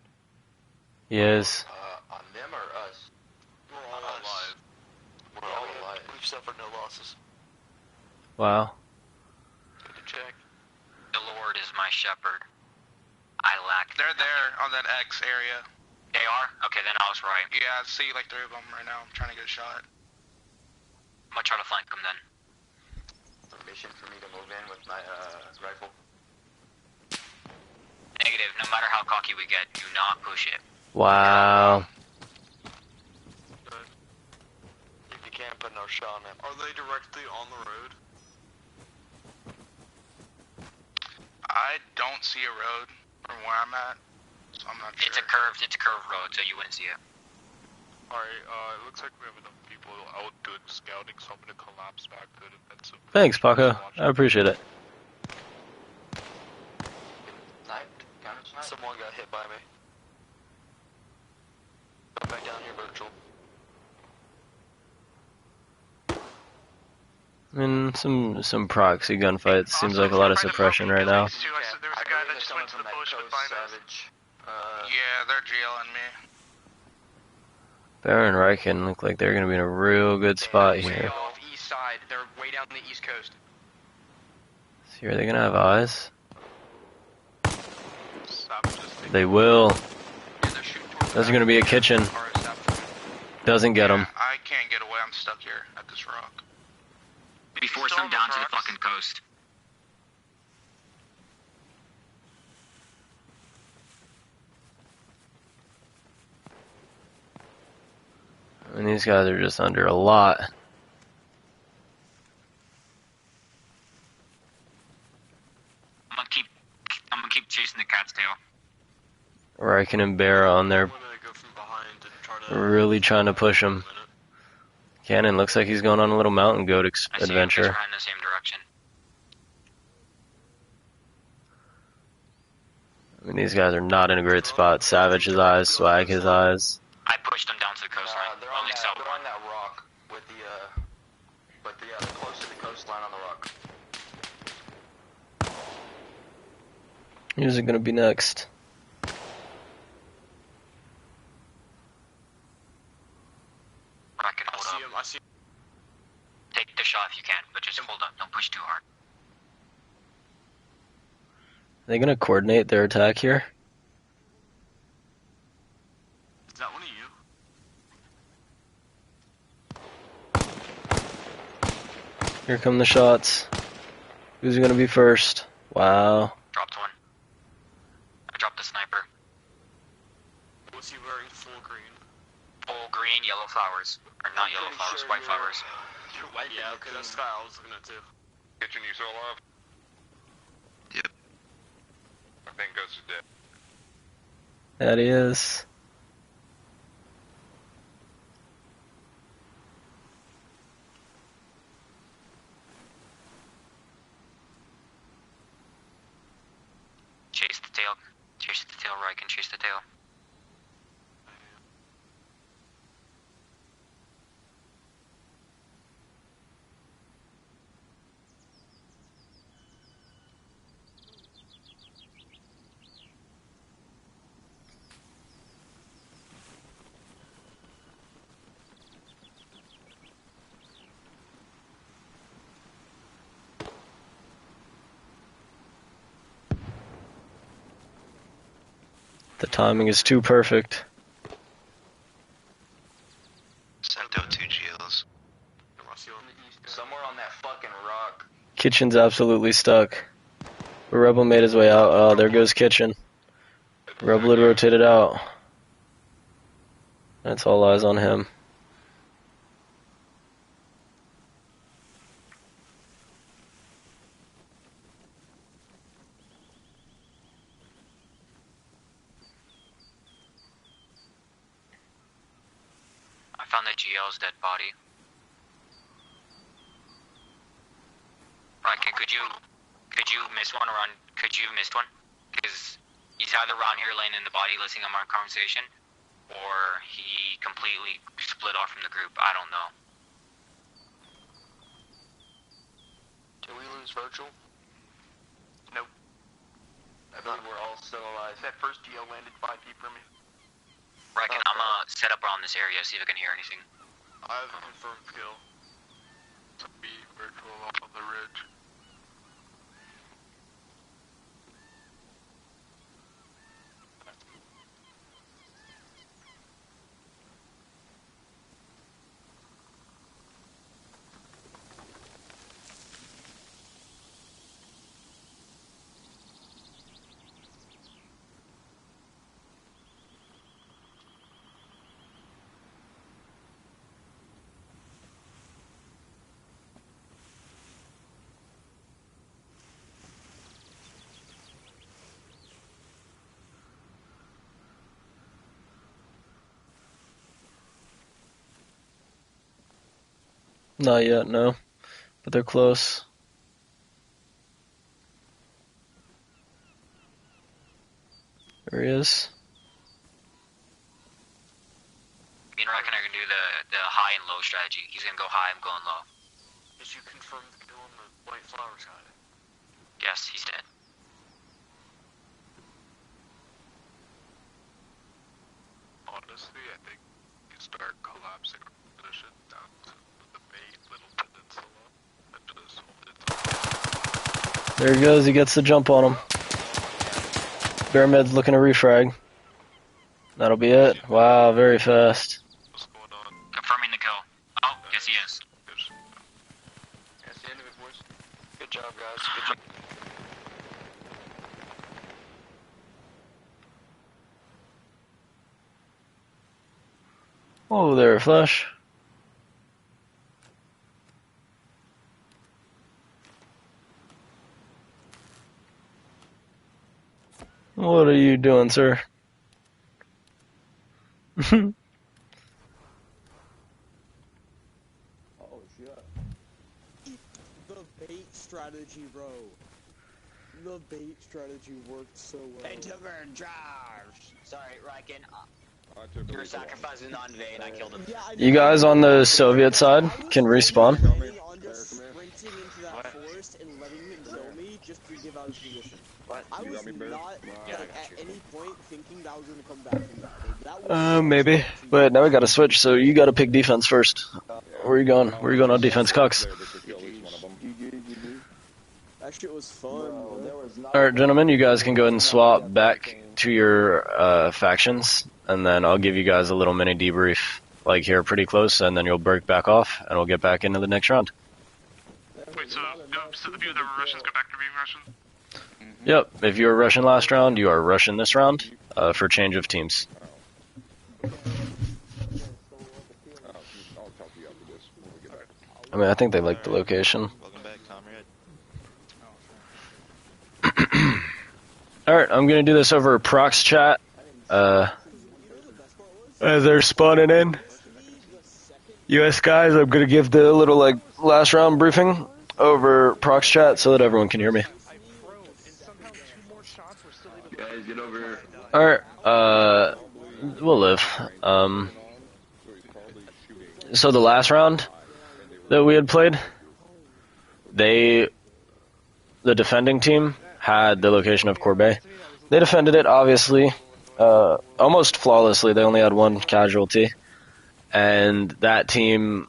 He is. On them or us? We're all alive. We're all alive. We've suffered no losses. Wow. Good to check. The Lord is my shepherd. I lack. They're there on that X area. They are? Okay, then I was right. Yeah, I see like 3 of them right now. I'm trying to get a shot. I'm gonna try to flank them then. Permission for me to move in with my rifle. Negative. No matter how cocky we get, do not push it. Wow. If you can't put no shot on them. Are they directly on the road? I don't see a road from where I'm at, so I'm not sure. It's a curved road, so you wouldn't see it. Alright, it looks like we have enough people out doing scouting, so I'm gonna collapse back to the defensive. Thanks, Paco. I appreciate it. Someone got hit by me. Come back down here, virtual. I mean, some proxy gunfights. Seems like a lot of suppression right now. There was a guy that just went to the bush to find us. Yeah, they're GLing me. Baron and Riken look like they're gonna be in a real good spot here. Off east side. They're way down the east coast. See, are they gonna have eyes? They will. There's gonna be a kitchen. Doesn't get them. I can't get away. I'm stuck here at this rock. Maybe force them down to the fucking coast. And these guys are just under a lot. I'm gonna keep chasing the cat's tail. Riken and Bear on there, really trying to push him. Cannon looks like he's going on a little mountain goat adventure. In the same direction. I mean, these guys are not in a great spot. Savage his eyes, Swag his eyes. I pushed them down to the coastline. They're on that rock with they're close to the coastline on the rock. Who's it gonna be next? I see him. Take the shot if you can, but just hold up. Don't push too hard. Are they gonna coordinate their attack here? Is that one of you? Here come the shots. Who's gonna be first? Wow. Dropped one. I dropped the sniper. Was he wearing full green? Full green, yellow flowers. Or not yellow flowers, white flowers. You're white. Yeah, okay, that's the guy I was looking at too. Kitchen, you still alive? Yep. I think Ghost is dead. That he is. Chase the tail. Chase the tail, Riken. Chase the tail. The timing is too perfect. Sent out 2 GLs. Somewhere on that fucking rock. Kitchen's absolutely stuck. The Rebel made his way out. Oh, there goes Kitchen. Rebel had rotated out. That's all eyes on him. I found the GL's dead body. Riken, could you miss one or could you have missed one? Because he's either around here laying in the body listening to our conversation, or he completely split off from the group. I don't know. Did we lose Virgil? Nope. I believe we're all still alive. That first GL landed 5 feet from me. Riken, I'm gonna set up around this area, see if I can hear anything. I have a confirmed kill. To be Virtual up on the ridge. Not yet, no. But they're close. There he is. Me and Riken are gonna do the high and low strategy. He's gonna go high, I'm going low. Did you confirm the kill on the white flowers guy? Yes, he's dead. Honestly, I think you start collapsing our position down to the main little peninsula and just hold it. There he goes, he gets the jump on him. Bear Med's looking to refrag. That'll be it. Wow, very fast. Confirming the kill. Oh, yes he is. That's the end of it, boys. Good job, guys. Good job. Oh, there, Flash. What are you doing, sir? Oh shit. The bait strategy, bro. The bait strategy worked so well. They took her in charge. Sorry, Riken. Your sacrifice is not in vain. I killed him. You guys on the Soviet side can respawn. On just sprinting into that forest and letting him kill me just to give out his position. I was not at any point thinking that I was gonna come back from that. Maybe. But now we gotta switch, so you gotta pick defense first. Where are you going? Where are you going on defense, Cox? That shit was fun. Alright, gentlemen, you guys can go ahead and swap back to your factions, and then I'll give you guys a little mini debrief, like here pretty close, and then you'll break back off, and we'll get back into the next round. Yeah, Wait, so the people that were Russians go back to being Russian? Yep, if you were Russian last round, you are Russian this round, for change of teams. I mean, I think they like the location. Welcome back, comrade. Alright, I'm gonna do this over prox chat. As they're spawning in. US guys, I'm gonna give the little, like, last round briefing over prox chat so that everyone can hear me. Guys, get over here. Alright, we'll live. So the last round that we had played, the defending team had the location of Corbet. They defended it, obviously, almost flawlessly. They only had one casualty. And that team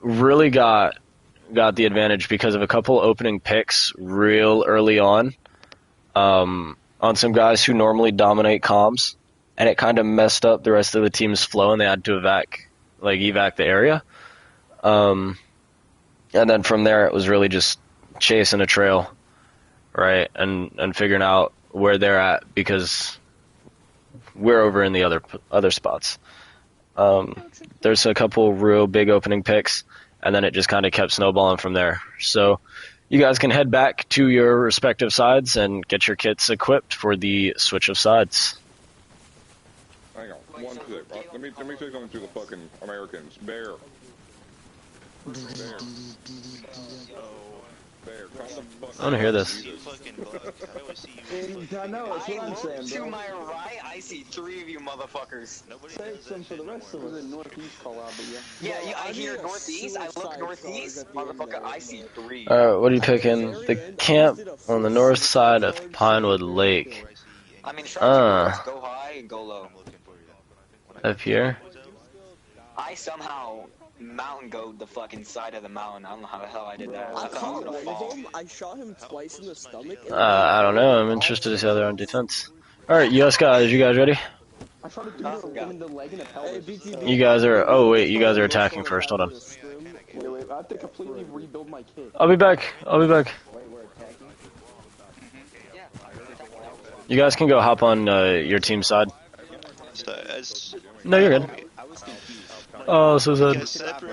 really got the advantage because of a couple opening picks real early on some guys who normally dominate comms, and it kind of messed up the rest of the team's flow, and they had to evac the area. And then from there, it was really just chasing a trail, right, and figuring out where they're at, because we're over in the other spots. There's a couple real big opening picks, and then it just kind of kept snowballing from there. So you guys can head back to your respective sides and get your kits equipped for the switch of sides. Hang on, one sec. Let me say something to the fucking Americans. Bear. Bear, calm the fuck I want to hear this. I know, that's what I'm saying, To bro. my right, I see 3 of you motherfuckers. Save some for the rest of us. The northeast call out, but yeah. Yeah, I hear northeast. I look northeast. Motherfucker, I see 3. Alright, what are you picking? The camp on the north side of Pinewood Lake. I mean, go high and go low. Up here? I somehow mountain goat the fucking side of the mountain. I don't know how the hell I did that. I caught one of them. I shot him twice in the stomach. I don't know. I'm interested to see how they're on defense. Alright, US guys, you guys ready? I shot a dude in the leg and a pelvis. You guys are... Oh, wait, you guys are attacking first. Hold on. Wait, I have to completely rebuild my kit. I'll be back. You guys can go hop on your team side. No, you're good. Oh, so sad.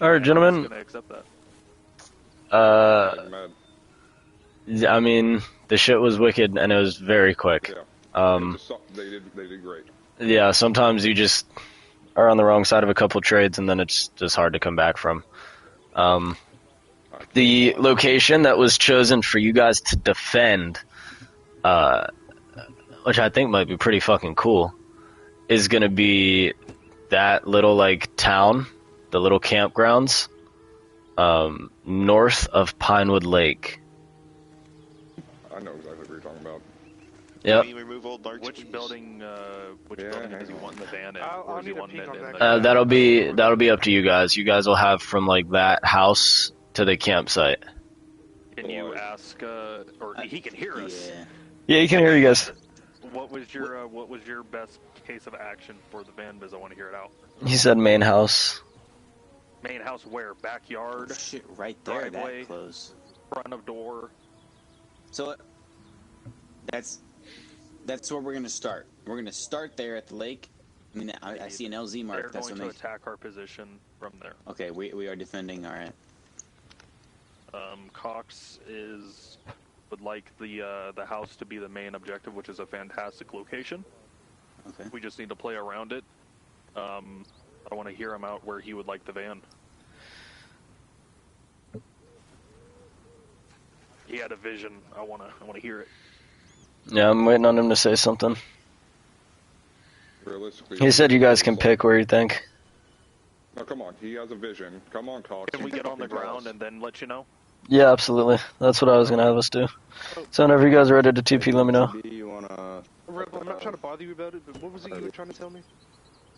Alright, gentlemen. I mean, the shit was wicked, and it was very quick. They did great. Yeah, sometimes you just are on the wrong side of a couple trades, and then it's just hard to come back from. The location that was chosen for you guys to defend, which I think might be pretty fucking cool, is gonna be that little, like, town, the little campgrounds, north of Pinewood Lake. I know exactly what you're talking about. Yep. Which building does he want in the van in? Or does he want it in the That'll be up to you guys. You guys will have from, like, that house to the campsite. Can you ask, or he can hear us? Yeah, he can hear you guys. What was your best case of action for the van? Because I want to hear it out. He said main house. Main house where? Backyard? Shit, right there, driveway, that close. Front of door. So that's where we're gonna start. We're gonna start there at the lake. I mean, I see an LZ mark. They're That's going what to makes. attack our position from there. Okay, we are defending. All right. Cox would like the house to be the main objective, which is a fantastic location. Okay. We just need to play around it. I want to hear him out where he would like the van. He had a vision. I want to hear it. Yeah, I'm waiting on him to say something. Realistically, He said you guys can pick where you think. No, come on. He has a vision. Come on, Cox. Can we get on the ground and then let you know? Yeah, absolutely. That's what I was going to have us do. So whenever you guys are ready to TP, let me know. Rebel, I'm not trying to bother you about it, but what was it you were trying to tell me?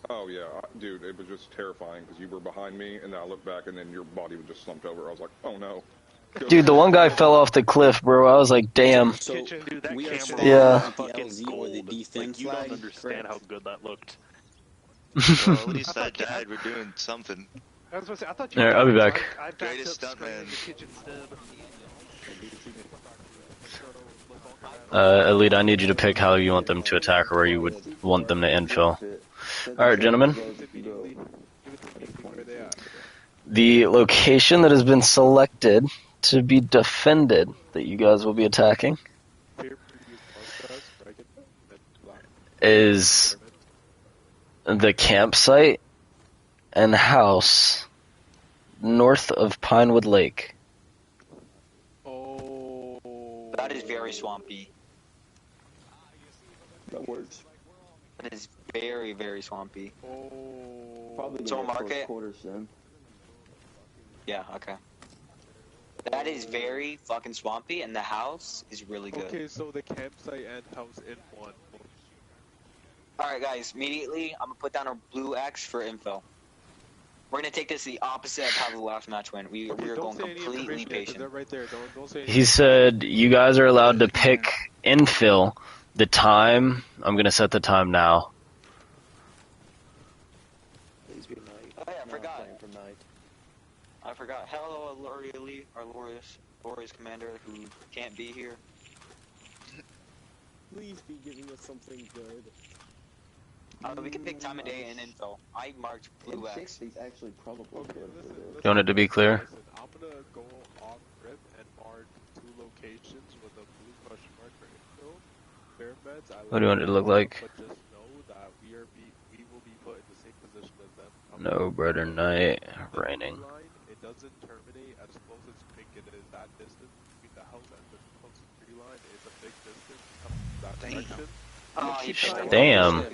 Oh, yeah. Dude, it was just terrifying because you were behind me, and then I looked back, and then your body was just slumped over. I was like, oh, no. Dude, the one guy fell off the cliff, bro. I was like, damn. So Dude, that we are camera Yeah. fucking LZ or the gold. defense Like, you flag. don't understand how good that looked. Well, at least I died. We're doing something. I was supposed to say, I thought you Alright, I'll be back. I backed up spraying in the kitchen instead. Elite, I need you to pick how you want them to attack or where you would want them to infill. Alright, gentlemen. The location that has been selected to be defended that you guys will be attacking is the campsite and house north of Pinewood Lake. That is very swampy. That works. That is very, very swampy. Probably So gonna mark close it. quarters then. Yeah, okay. That is very fucking swampy, and the house is really good. Okay, so the campsite and house in one. Alright, guys, immediately, I'm gonna put down a blue X for info. We're gonna take this the opposite of how the last match went. We are going completely patient. Right there. Don't say He said you guys are allowed to pick infill. The time, I'm going to set the time now. Oh yeah, I forgot. I forgot. Hello, our glorious commander who can't be here. Please be giving us something good. We can pick time of day and info. I marked blue X. He's actually probably good for this. You want it to be clear? Listen, I'm gonna go off rip and mark 2 locations with a blue question mark for info. Bear meds, What do you want it to look like? But just know that we will be put in the same position as them. No brighter night, raining. It doesn't terminate as close as you think it is. That distance between the house and the closest tree line is a big distance. That direction. Damn.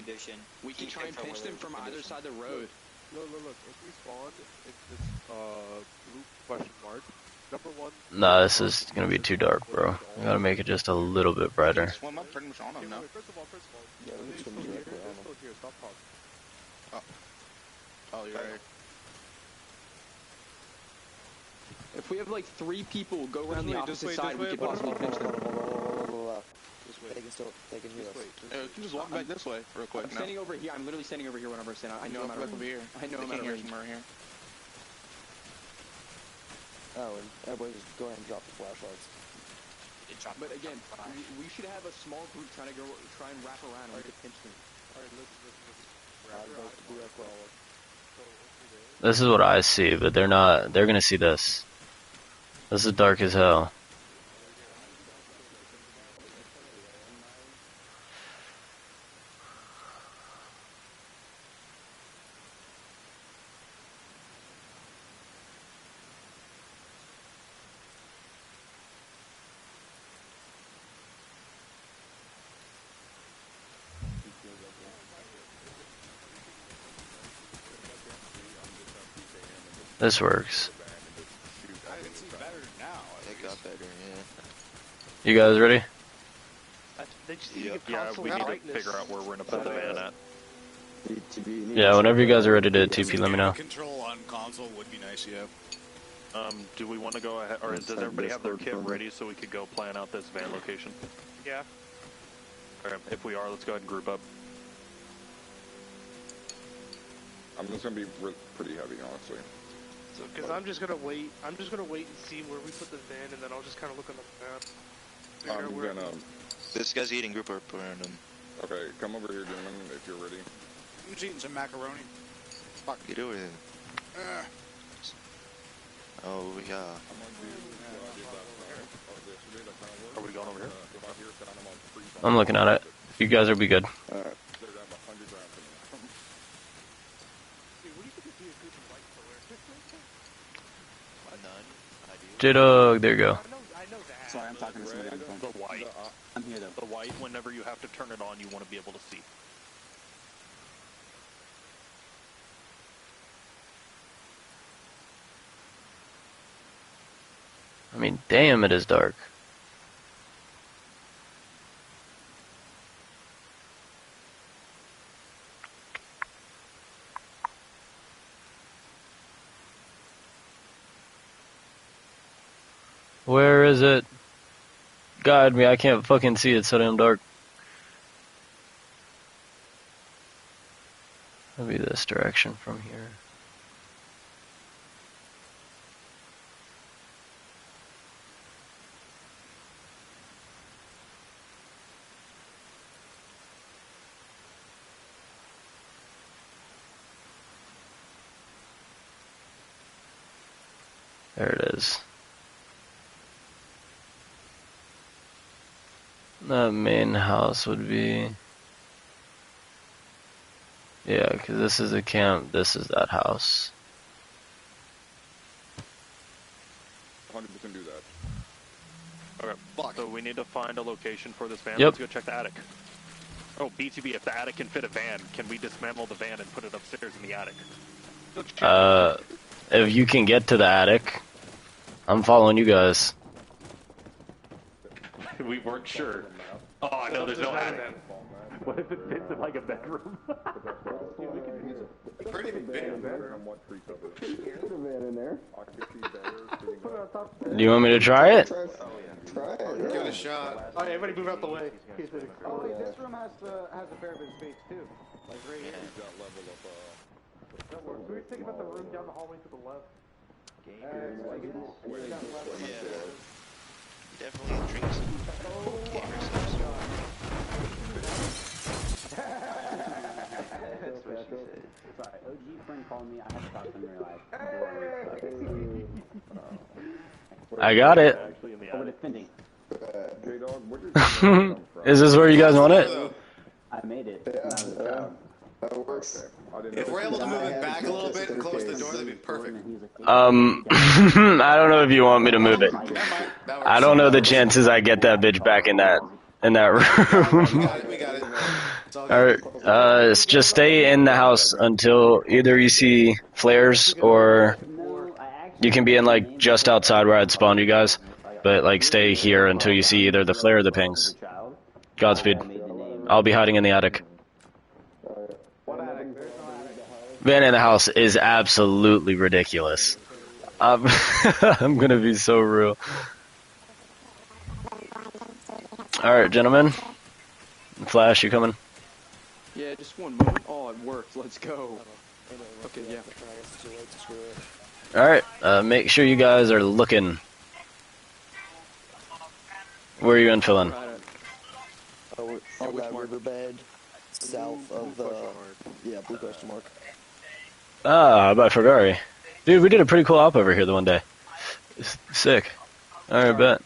We can try and pinch them from either side of the road. Look. If we spawn in this blue question mark, number 1. Nah, this is gonna be too dark, bro. We gotta make it just a little bit brighter. Swim up pretty much on them now. First of all. Yeah, we can swim directly on him. Here, stop pausing. Oh, you're right. If we have like 3 people go around the opposite side, we could possibly pinch them. They can hear us. You can just walk back this way real quick. I'm standing over here. I'm literally standing over here whenever I stand. I know I'm out of range. I know I'm out of range. Here. Oh, and everybody just go ahead and drop the flashlights. But again, we should have a small group try and wrap around and we could pinch them. This is what I see, but they're not. They're gonna see this. This is dark as hell. This works. It got better, yeah. You guys ready? They just need to get we need to figure out where we're gonna put the van at. Yeah, whenever you guys are ready to TP, let me know. Control on console would be nice, yeah. Do we want to go ahead, or does everybody have their kit ready so we could go plan out this van location? Yeah. Okay, if we are, let's go ahead and group up. I'm just gonna be pretty heavy, honestly. So, because I'm just gonna wait and see where we put the van, and then I'll just kind of look on the map. I'm gonna. This guy's eating group random. Okay, come over here, gentlemen, if you're ready. I'm just eating some macaroni. Fuck, get over here. Oh, yeah. Are we going over here? I'm looking at it. You guys will be good. J-Dog, there you go. Sorry, I'm talking to somebody on the phone. The white. I'm here though. The white, whenever you have to turn it on, you want to be able to see. I mean, damn, it is dark. Where is it? Guide me, I can't fucking see it so damn dark. Maybe this direction from here. There it is. The main house would be... Yeah, because this is a camp, this is that house. 100% do that. Okay, so we need to find a location for this van. Yep. Let's go check the attic. Oh, BTB, if the attic can fit a van, can we dismantle the van and put it upstairs in the attic? If you can get to the attic, I'm following you guys. We weren't sure. Oh, no, there's no attic. What if it fits in like a bedroom? Pretty big. Do you want me to try it? Try it. Give it a shot. Alright, everybody move out the way. Oh, wait, this room has a fair bit of space too. Like right here. That works. We were thinking about the room down the hallway to the left. Definitely drinks. That's what she said. Sorry, OG friend called me. I have to talk to him in real life. I got it. Over defending. Is this where you guys want it? I made it. That works. If we're able to move it back a little bit and close the door, that'd be perfect. I don't know if you want me to move it. I don't know the chances I get that bitch back in that room. We got it. Alright, just stay in the house until either you see flares or you can be in like just outside where I'd spawned you guys. But like stay here until you see either the flare or the pings. Godspeed. I'll be hiding in the attic. Van in the house is absolutely ridiculous. I'm gonna be so real. Alright, gentlemen. Flash, you coming? Yeah, just one moment. Oh, it worked. Let's go. Okay, yeah. Alright, make sure you guys are looking. Where are you infilling? On that riverbed, south of the... Yeah, blue question mark. Ah, by Ferrari. Dude, we did a pretty cool op over here the one day. Sick. Alright, bet.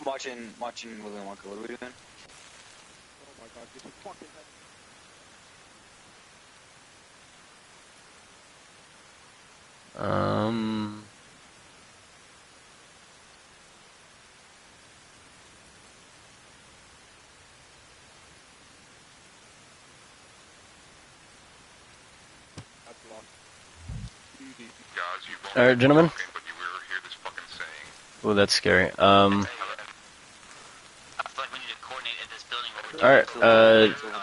Watching William Wonka. What are we doing? Alright, gentlemen. Oh, that's scary. Alright,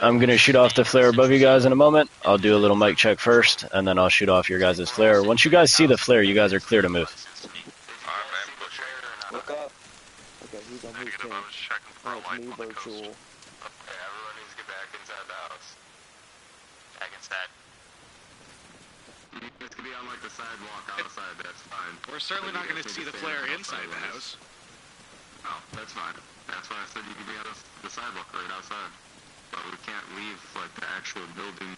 I'm gonna shoot off the flare above you guys in a moment. I'll do a little mic check first, and then I'll shoot off your guys' flare. Once you guys see the flare, you guys are clear to move. Look up. Okay, who's on whose team? Alright, me, virtual. Okay, everyone needs to get back inside the house. Back inside. You guys can be on like the sidewalk outside, that's fine. We're certainly not going to see the flare inside the house. Oh, that's fine. That's why I said you could be on the sidewalk right outside. But we can't leave like the actual building.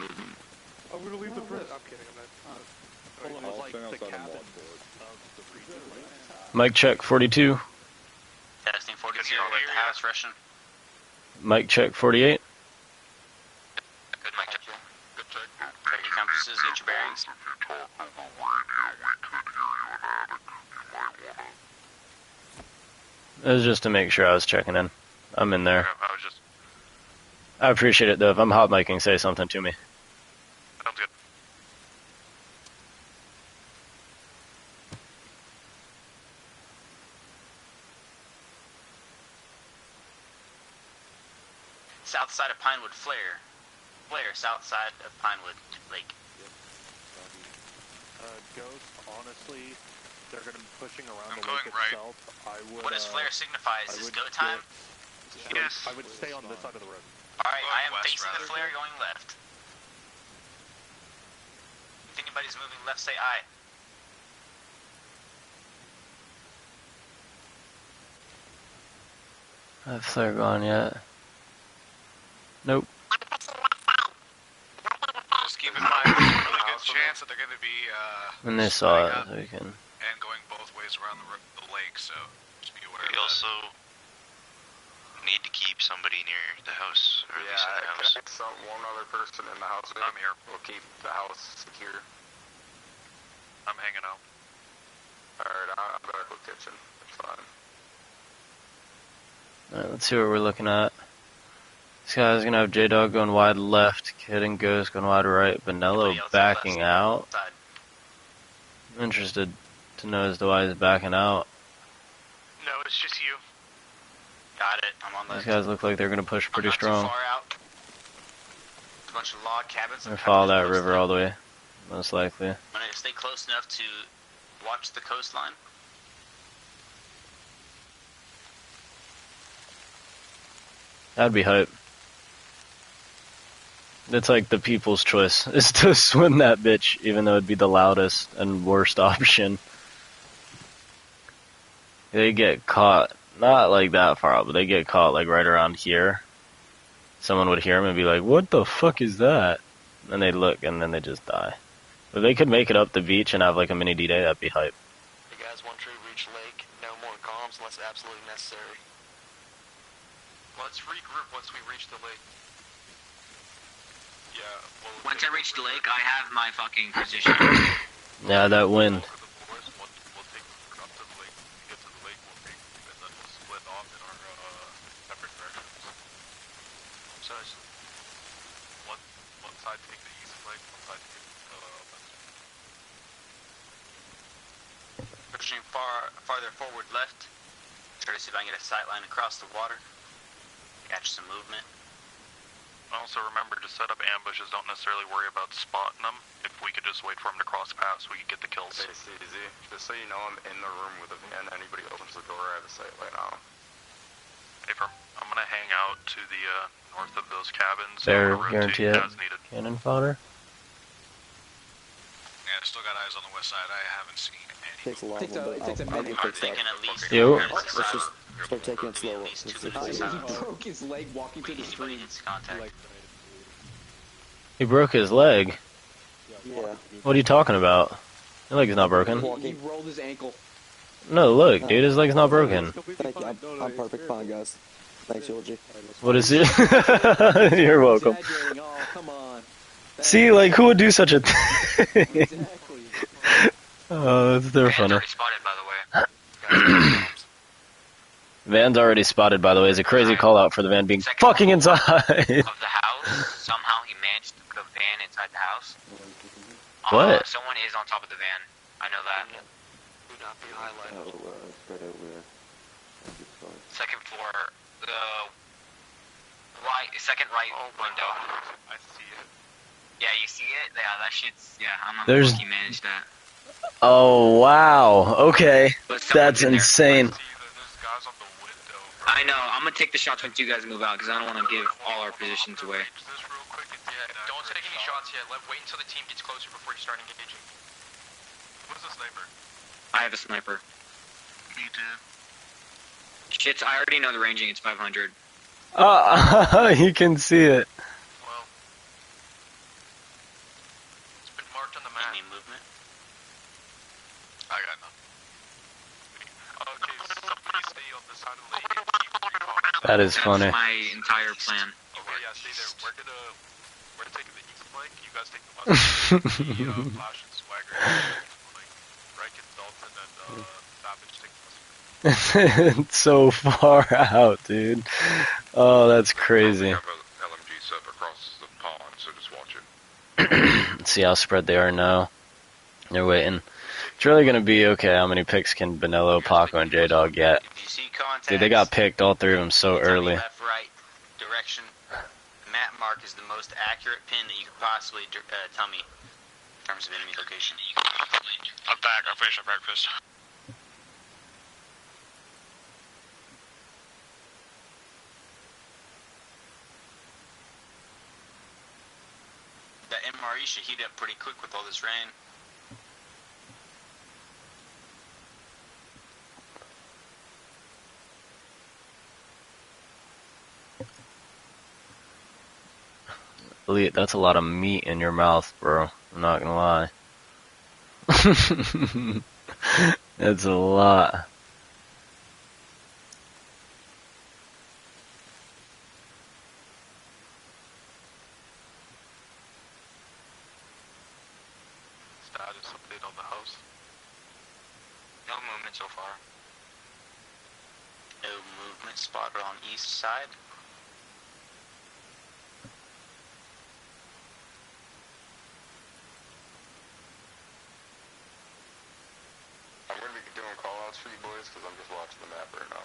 Oh, we're gonna leave the bridge. I'm kidding, I'm not. Like the cabin of the region, right? Mic check 42. Testing 42 at the house, Russian. Mic check 48. Good mic check. Good check. Check your compasses, get your bearings. It was just to make sure I was checking in. I'm in there. I was just... I appreciate it though. If I'm hot micing, say something to me. Sounds good. South side of Pinewood, flare. Flare, south side of Pinewood Lake. Ghost, honestly, they're going to be pushing around I'm the lake going itself. I would, What does flare signify? Is this go time? Yes. I would stay on this side of the road. Alright, I am facing the flare going left. If anybody's moving left, say aye. Have flare gone yet? Nope. Just keep in mind, there's a really good chance that they're going to be When they saw it, up we can. and going both ways place around the lake, so just be aware. We also need to keep somebody near the house, or at least in the house. Can I get one other person in the house? I'm here. We'll keep the house secure. I'm hanging out. Alright, I'm back with kitchen. It's fine. Alright, let's see what we're looking at. This guy's gonna have J-Dog going wide left, Kid and Ghost going wide right, Vanello backing out. I'm interested to know as to why he's backing out. No, it's just you. Got it. I'm on These left. guys look like they're gonna push pretty strong. Too far out. There's a bunch of log cabins. They're gonna follow that river all the way, most likely. I'm gonna stay close enough to watch the coastline. That'd be hype. It's like the people's choice, is to swim that bitch, even though it'd be the loudest and worst option. They get caught, not like that far out, but they get caught like right around here. Someone would hear them and be like, what the fuck is that? And they look, and then they just die. If they could make it up the beach and have like a mini D-Day, that'd be hype. Hey guys, once we reach lake, no more comms unless absolutely necessary. Let's regroup once we reach the lake. Yeah, well, Once I reach the lake, I have my fucking position. Yeah, that wind. We'll take the up to the lake. When we get to the lake, we'll regroup and then we'll split off in our separate directions. So one side take the east lake, one side take the west. Pushing farther forward left. Try to see if I can get a sight line across the water. Catch some movement. Also remember to set up ambushes, don't necessarily worry about spotting them. If we could just wait for them to cross paths, we could get the kills. It's easy. Just so you know, I'm in the room with a van. Anybody opens the door, I have a sight right now. Hey, I'm gonna hang out to the north of those cabins. They're rotate guaranteed as needed. cannon fodder. Yeah, still got eyes on the west side. I haven't seen any. Takes a long Takes a- one, it but takes a I'll minute. get fixed up. Yo. Let's just start taking it slow. He broke his leg walking through the stream. He broke his leg. Yeah. What are you talking about? Your leg's not broken. He rolled his ankle. No, look, dude, his leg's not broken. Thank you. I'm perfect fine, guys. Thanks, Georgie. What is it? You're welcome. Oh, come on. See, like, who would do such a thing? Oh, they're funny. Spotted, by the way. Van's already spotted, by the way. It's a crazy call out for the van being fucking inside. Of the house, somehow he managed to put a van inside the house. What? Someone is on top of the van. I know that. Do not be highlighted. Spread out where? Second floor, the right, second right window. I see it. Yeah, you see it? Yeah, that shit's, yeah, I don't know There's- how he managed that. Oh, wow. Okay. That's insane. I know, I'm gonna take the shots once you guys move out, because I don't want to give all our positions away. Don't take any shots yet. Wait until the team gets closer before you start engaging. Who's the sniper? I have a sniper. Me too. Shits, I already know the ranging, it's 500. You can see it. It's been marked on the map. Any movement? I got nothing. Okay, somebody stay on this side of the lake and keep recon. That is funny. That's my entire plan. Okay, yeah, stay there. We're taking the east flank. You guys take the west flank. The Flash and Swagger. Like, Reich and Dalton and Savage take the west flank. It's so far out, dude. Oh, that's crazy. We have a LMG set across the pond, so just watch it. Let's see how spread they are now. They're waiting. It's really gonna be okay. How many picks can Benello, Paco, and J-Dog get? Dude, they got picked, all three of them, so early. Left, right direction. The map mark is the most accurate pin that you could possibly tell me in terms of enemy location. I'm back. I finished my breakfast. That MRE should heat up pretty quick with all this rain. Elliot, that's a lot of meat in your mouth, bro. I'm not gonna lie. It's a lot. Status update on the house. No movement so far. No movement spotted on east side. I'm going to be doing call-outs for you boys because I'm just watching the map right now.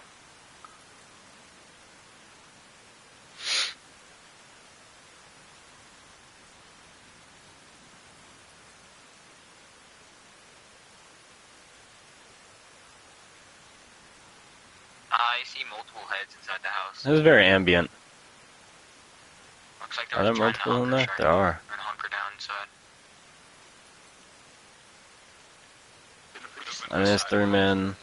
I see multiple heads inside the house. This is very ambient. Looks like Are there multiple in there? There are. Trying to hunker down inside. I mean, there's 3 men.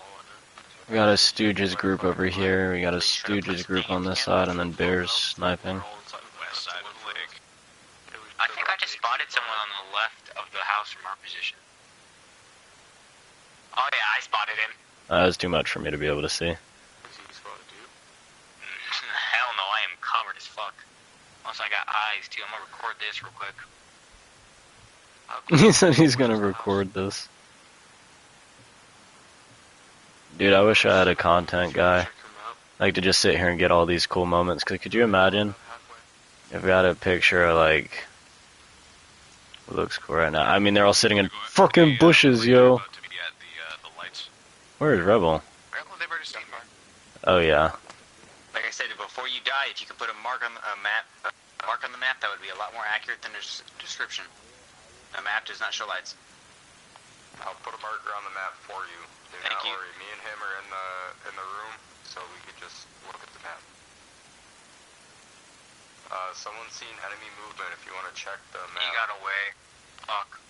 We got a Stooges group over here. We got a Stooges group on this side, and then Bears sniping. I think I just spotted someone on the left of the house from our position. Oh yeah, I spotted him. That was too much for me to be able to see. Hell no, I am covered as fuck. Unless I got eyes too. I'm gonna record this real quick. He said he's gonna record this. Dude, I wish I had a content guy. Like to just sit here and get all these cool moments. Cause could you imagine if we had a picture of like what looks cool right now? I mean, they're all sitting in fucking bushes, yo. Where is Rebel? Oh yeah. Like I said, before you die, if you could put a mark on the map, that would be a lot more accurate than a description. A map does not show lights. I'll put a marker on the map for you. Do not worry. Me and him are in the room, so we could just look at the map. Someone's seen enemy movement. If you want to check the map. He got away. Fuck.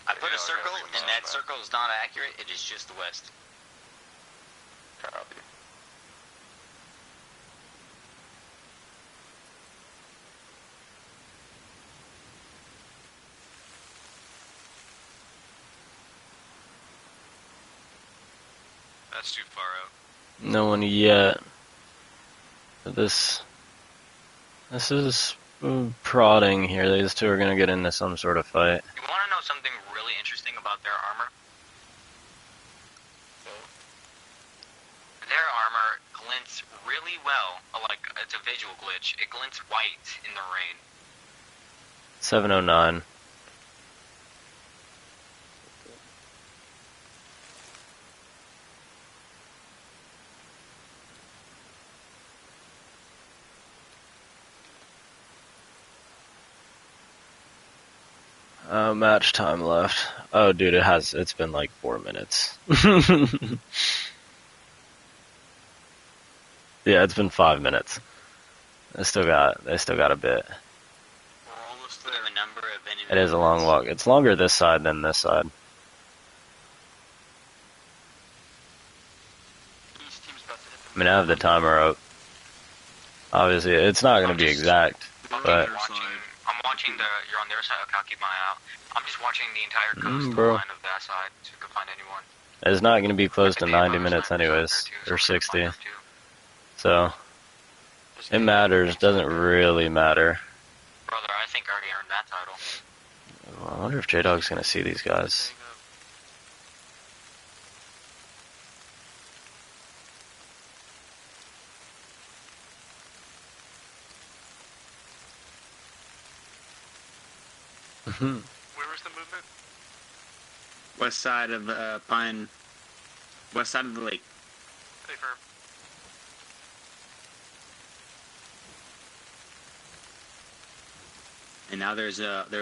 I put a circle, and that circle is not accurate. It is just the west. Copy. That's too far out. No one yet. This is prodding here. These two are gonna get into some sort of fight. You want to know something really interesting about their armor? Their armor glints really well. Like, it's a visual glitch. It glints white in the rain. 709. Match time left. Oh, dude, it's been like 4 minutes. Yeah, it's been 5 minutes. They still got a bit. It is a long walk. It's longer this side than this side. I mean, I have the timer up. Obviously, it's not going to be exact, but... I'm watching you're on their side, okay, I'll keep my eye out. I'm just watching the entire bro. coastline of that side, so you can find anyone. It's not going to be close to 90 minutes anyways, or 60. So, it matters, doesn't really matter. Brother, I think I already earned that title. I wonder if J-Dog's going to see these guys. Where was the movement? West side of Pine. West side of the lake. Safer. And now there's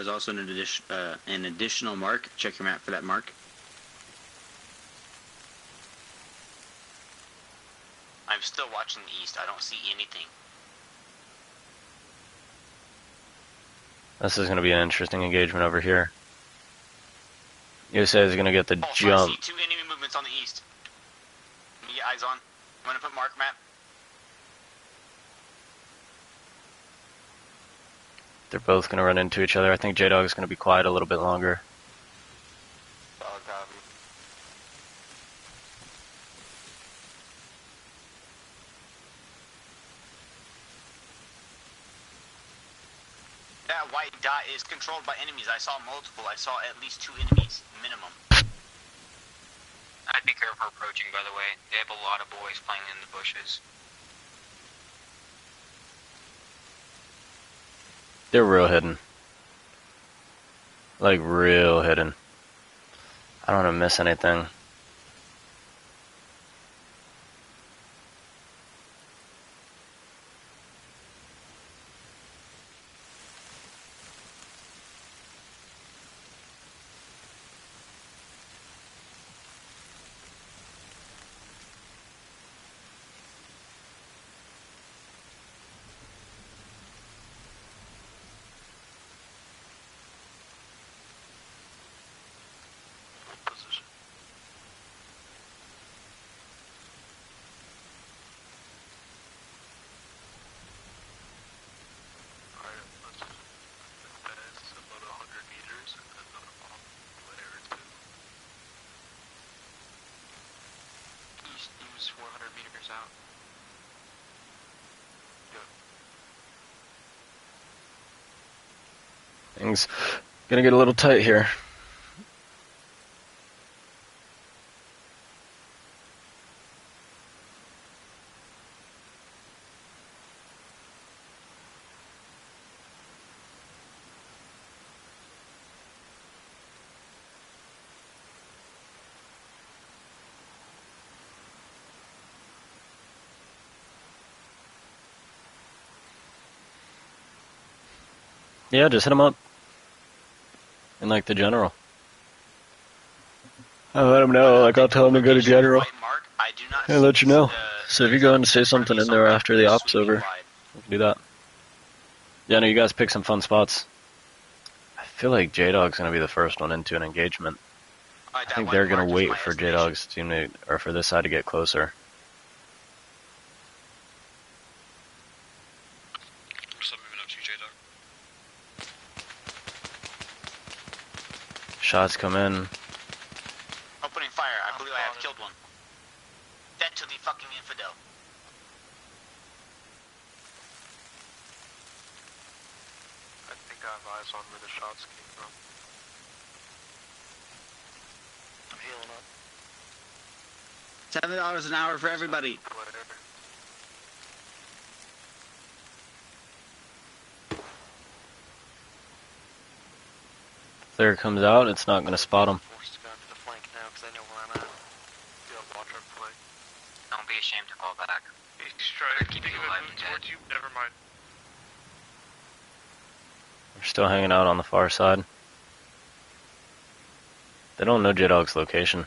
also an additional mark. Check your map for that mark. I'm still watching the east. I don't see anything. This is going to be an interesting engagement over here. USA is going to get the jump. I see 2 enemy movements on the east. Let me get eyes on. I'm going to put mark map. They're both going to run into each other. I think J-Dog is going to be quiet a little bit longer. Solid copy. that white dot is controlled by enemies. I saw multiple. I saw at least 2 enemies, minimum. I'd be careful approaching, by the way. They have a lot of boys playing in the bushes. They're real hidden. Like, real hidden. I don't want to miss anything. Use 400 meters out. Things gonna get a little tight here. Yeah, just hit him up. And like the general. I'll let him know, like I'll tell him to go to general. And let you know. So if you go in to say something in there after the op's over, we can do that. Yeah, no, you guys pick some fun spots. I feel like J-Dog's gonna be the first one into an engagement. I think they're gonna wait for J-Dog's team to, or for this side to get closer. Shots come in. Opening fire. I believe I have killed one. Dead to the fucking infidel. I think I have eyes on where the shots came from. I'm healing up. $7 an hour for everybody. Flare comes out, it's not going to spot him. Don't be ashamed to call back. Never mind. They're still hanging out on the far side. They don't know J-Dog's location.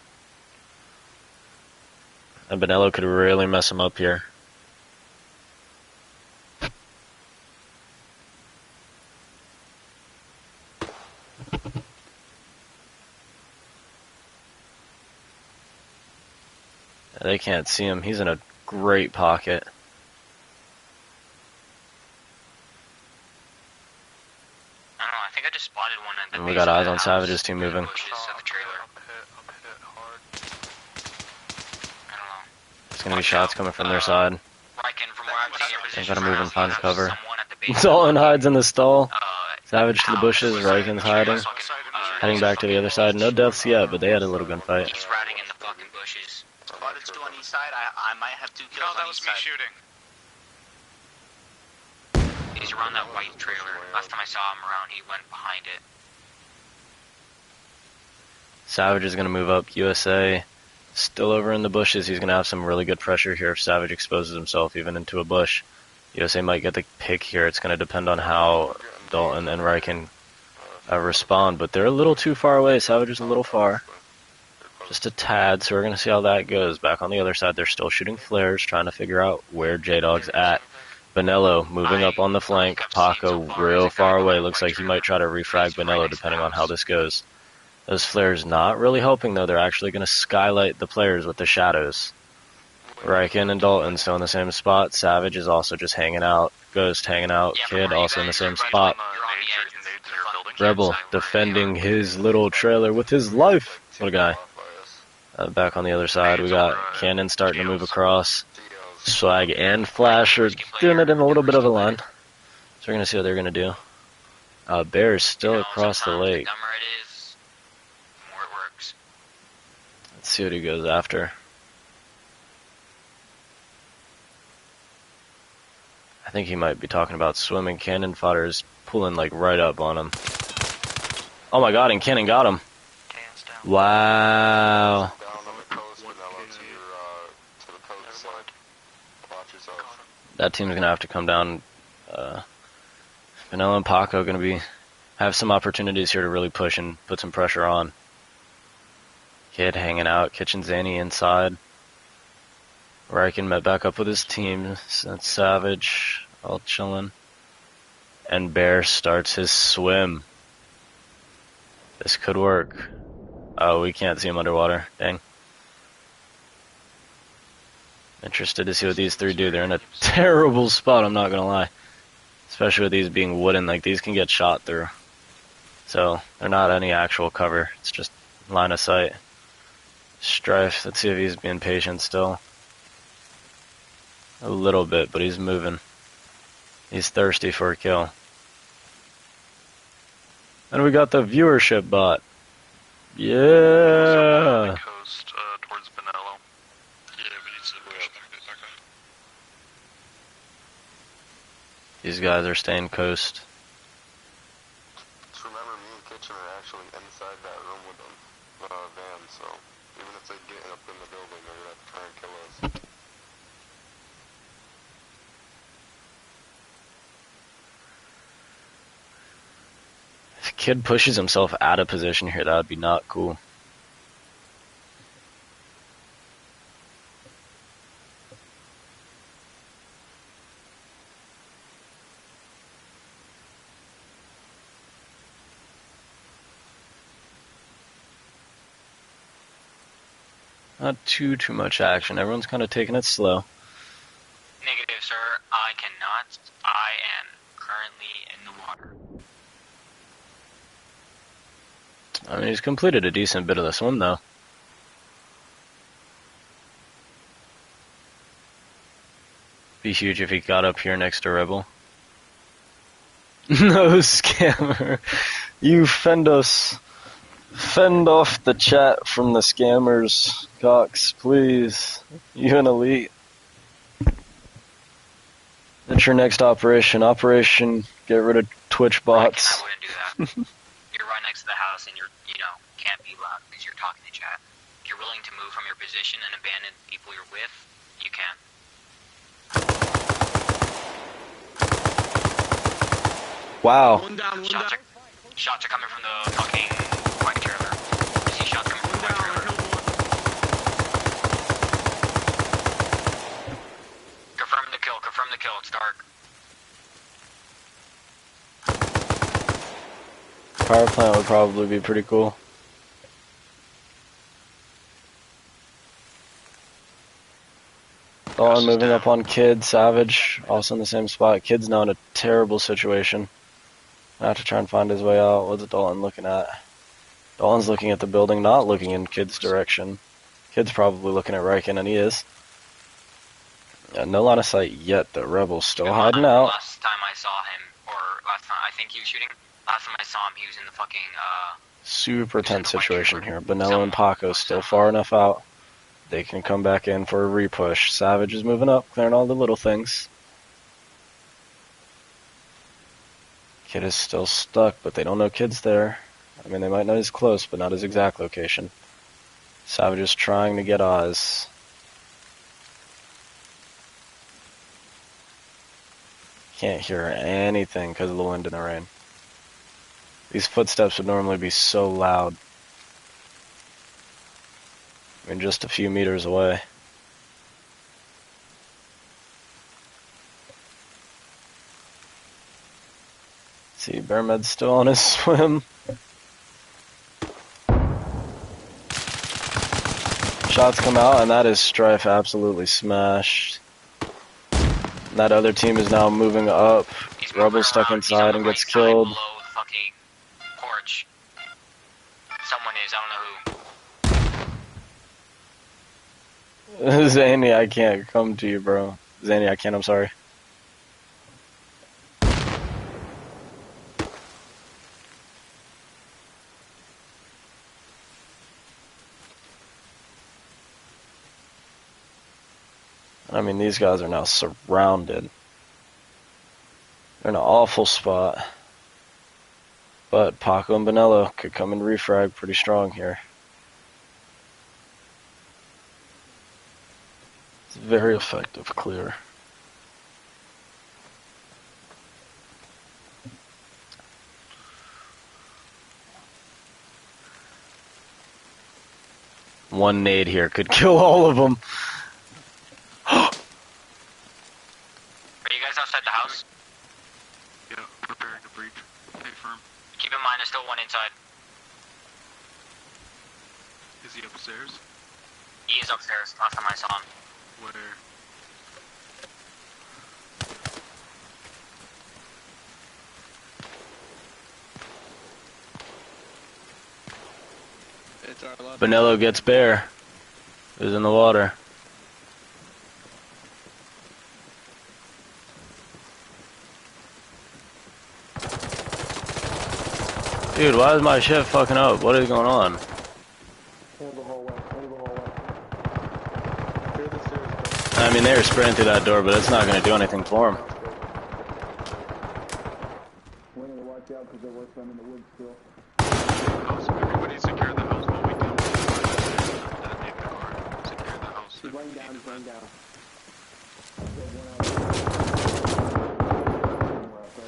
And Benello could really mess him up here. They can't see him. He's in a great pocket. I don't know, I think I just spotted one at the And we got eyes on Savage's team moving. There's gonna be shots coming from their side. They gotta move and find cover. Dalton hides in the stall. Savage to the bushes. Riken's hiding. Heading back to the other side. No deaths yet, but they had a little gunfight. He's riding in the fucking bushes. Spotted 2 on east side. I might have 2 kills on east side. That was me shooting. He's around that white trailer. Last time I saw him around, he went behind it. Savage is gonna move up. USA still over in the bushes. He's gonna have some really good pressure here if Savage exposes himself even into a bush. USA might get the pick here. It's gonna depend on how Dalton and Riken respond, but they're a little too far away. Savage is a little far. Just a tad, so we're going to see how that goes. Back on the other side, they're still shooting flares, trying to figure out where J-Dog's at. Benello moving up on the flank. Paco real far away. Looks like he might try to refrag Benello depending on how this goes. Those flares not really helping, though. They're actually going to skylight the players with the shadows. Riken and Dalton still in the same spot. Savage is also just hanging out. Ghost hanging out. Kid also in the same spot. Rebel defending his little trailer with his life. What a guy. Back on the other side, we got Cannon starting to move across. Swag and Flash are doing it in a little bit of a line. So we're going to see what they're going to do. Bear's still across the lake. The dumber it is, the more it works. Let's see what he goes after. I think he might be talking about swimming. Cannon fodder is pulling like right up on him. Oh my god, and Cannon got him. Wow. That team's gonna have to come down. Vanilla and Paco gonna have some opportunities here to really push and put some pressure on. Kid hanging out, Kitchen Zanny inside. Riken met back up with his team. That's Savage, all chilling. And Bear starts his swim. This could work. Oh, we can't see him underwater. Dang. Interested to see what these three do. They're in a terrible spot, I'm not gonna lie. Especially with these being wooden, like these can get shot through. So, they're not any actual cover. It's just line of sight. Strife, let's see if he's being patient still. A little bit, but he's moving. He's thirsty for a kill. And we got the viewership bot. Yeah. Coast towards Benello. Yeah, we need to push them a bit back up. These guys are staying coast. Just remember, me and Kitchen are actually inside that room with them, van, so even if they get up in the building, they're gonna have to try and kill us. If a kid pushes himself out of position here, that would be not cool. Not too much action. Everyone's kind of taking it slow. Negative, sir. I cannot. I am currently in the water. I mean, he's completed a decent bit of the swim, though. Be huge if he got up here next to Rebel. No, scammer. You fend us. Fend off the chat from the scammers, Cox, please. You an elite. That's your next operation. Operation get rid of Twitch bots. I wouldn't do that. You're right next to the house and you can't be loud because you're talking to chat. If you're willing to move from your position and abandon the people you're with, you can. Wow. Shots are coming from the fucking white trailer. I see shots coming from the white trailer. Confirm the kill, it's dark. Power plant would probably be pretty cool. Dawn moving up on Kid, Savage, also in the same spot. Kid's now in a terrible situation. I have to try and find his way out. What's Dalton looking at? Dalton's looking at the building, not looking in Kid's direction. Kid's probably looking at Riken, and he is. Yeah, no line of sight yet. The Rebel's still hiding out. Last time I saw him, or last time I think he was shooting, last time I saw him, he was in the fucking, Super tense situation here. Benello and Paco still far enough out. They can come back in for a repush. Savage is moving up, clearing all the little things. Kid is still stuck, but they don't know Kid's there. I mean, they might know he's close, but not his exact location. Savage is trying to get eyes. Can't hear anything because of the wind and the rain. These footsteps would normally be so loud. I mean, just a few meters away. See, Bearmed's still on his swim. Shots come out, and that is Strife absolutely smashed. That other team is now moving up. Rebel's stuck inside and gets killed. below the fucking porch. Someone is, I don't know who. Zanny, I can't come to you, bro. Zanny, I can't, I'm sorry. I mean, these guys are now surrounded. They're in an awful spot. But Paco and Bonello could come and refrag pretty strong here. It's a very effective clear. One nade here could kill all of them. Are you guys outside the house? Yeah, preparing to breach. Stay firm. Keep in mind, there's still one inside. Is he upstairs? He is upstairs, last time I saw him. Where? Bonello gets bear. Is in the water. Dude, why is my ship fucking up? What is going on? I mean, they were sprinting through that door, but it's not going to do anything for them. Watch out because they're working in the woods still. Everybody secure the house while we deal detonate the car. Secure the house. He's laying down, he's laying down.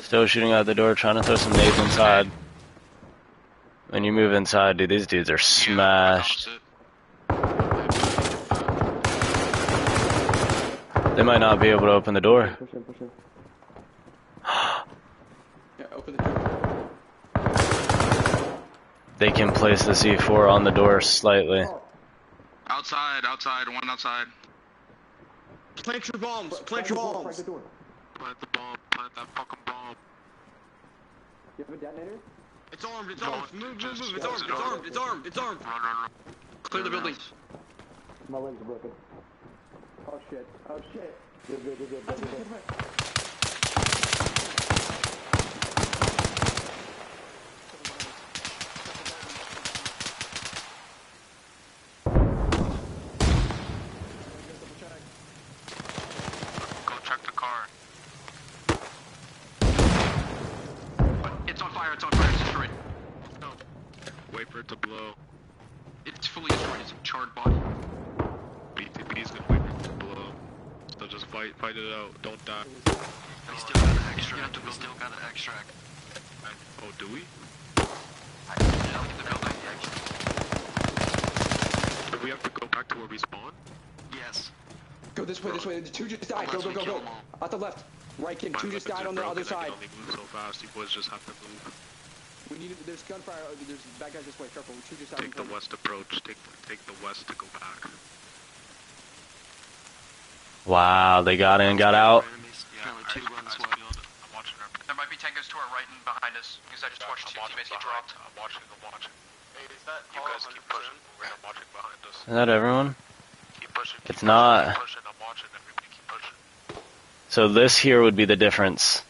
Still shooting out the door, trying to throw some nades inside. When you move inside, dude, these dudes are smashed. They might not be able to open the door. Push in, push in. Yeah, open the door. They can place the C4 on the door slightly. Outside, one outside. Plant your bombs, plant your bombs. Plant the bomb, plant that fucking bomb. You have a detonator? It's armed, it's armed. Move, it's armed, it's armed. Run. Clear the building. My legs are broken. Oh shit, oh shit. Good. Go check the car. It's on fire, it's destroyed. No. Wait for it to blow. It's fully destroyed, it's a charred body. BTP's gonna wait for it to blow. So just fight it out. Don't die. We still gotta extract. Oh, do we? Do we have to go back to where we spawn? Yes. Go this way, The two just died. Go. Out the left. Right, Kim. Two just died on the other side. I can only move so fast. You boys just have to move. We need. There's gunfire. There's bad guys this way. Careful. Two just died. Take the west approach. Take the west to go back. Wow, they got in, got out. Yeah, I'm watching her. There might be tankers to our right and behind us, because I just watched two teammates get dropped. I'm watching. Hey, is that you guys keep pushing. I'm watching behind us. Is that everyone? Keep pushing. It's not. Keep pushing. I'm watching. Everybody keep pushing. So this here would be the difference.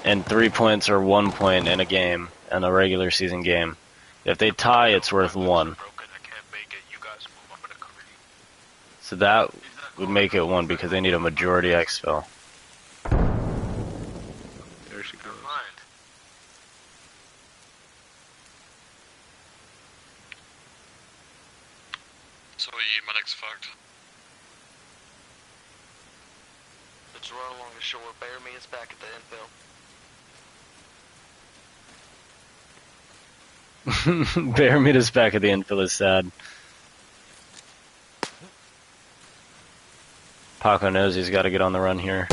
And 3 points or 1 point in a game, in a regular season game. If they tie, it's worth 1. So that would make it 1 because they need a majority exfil. There she goes. So medic's fucked. Let's run along the shore. Bear me is back at the infill. Bear meet us back at the infill is sad. Paco knows he's got to get on the run here.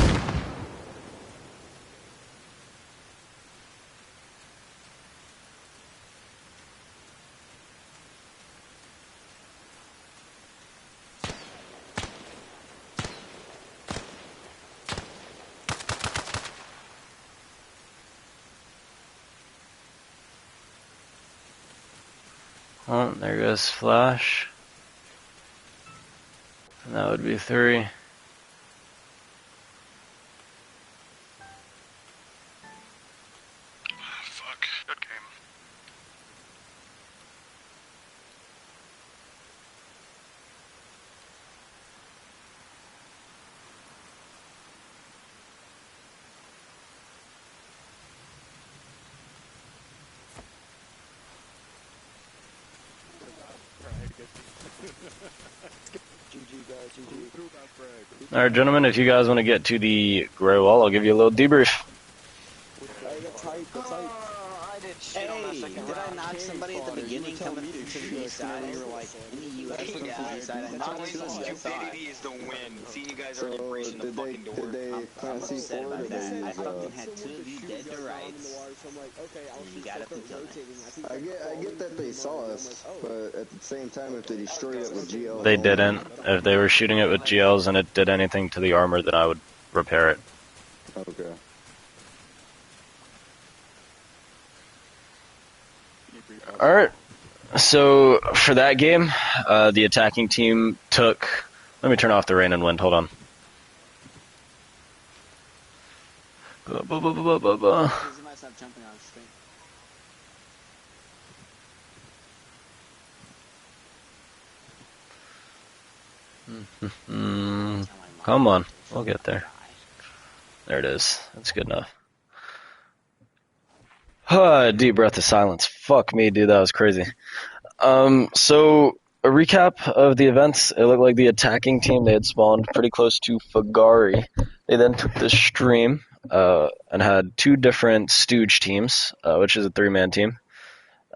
Oh, there goes Flash. And that would be 3. Fuck. Good game. Alright, gentlemen, if you guys want to get to the gray wall, I'll give you a little debrief. Hey, did I knock somebody at the beginning coming to the east side? And you were like, in the US from the east side, I knocked two of them, I thought. is the win. Seeing you guys are embracing the fucking door. Did they plant upset C4 or about did that. they I use, fucking had two of you dead to rights. And you got up and killed me. I get that they saw us, but at the same time, if they destroyed it with GL... They didn't. If they were shooting it with GLs and it did anything to the armor, then I would repair it. Okay. Alright, so for that game, the attacking team took... Let me turn off the rain and wind, hold on. Come on, we'll get there. There it is, that's good enough. Deep breath of silence. Fuck me, dude, that was crazy. So, a recap of the events. It looked like the attacking team, they had spawned pretty close to Fagari. They then took the stream, and had two different stooge teams, which is a 3-man team.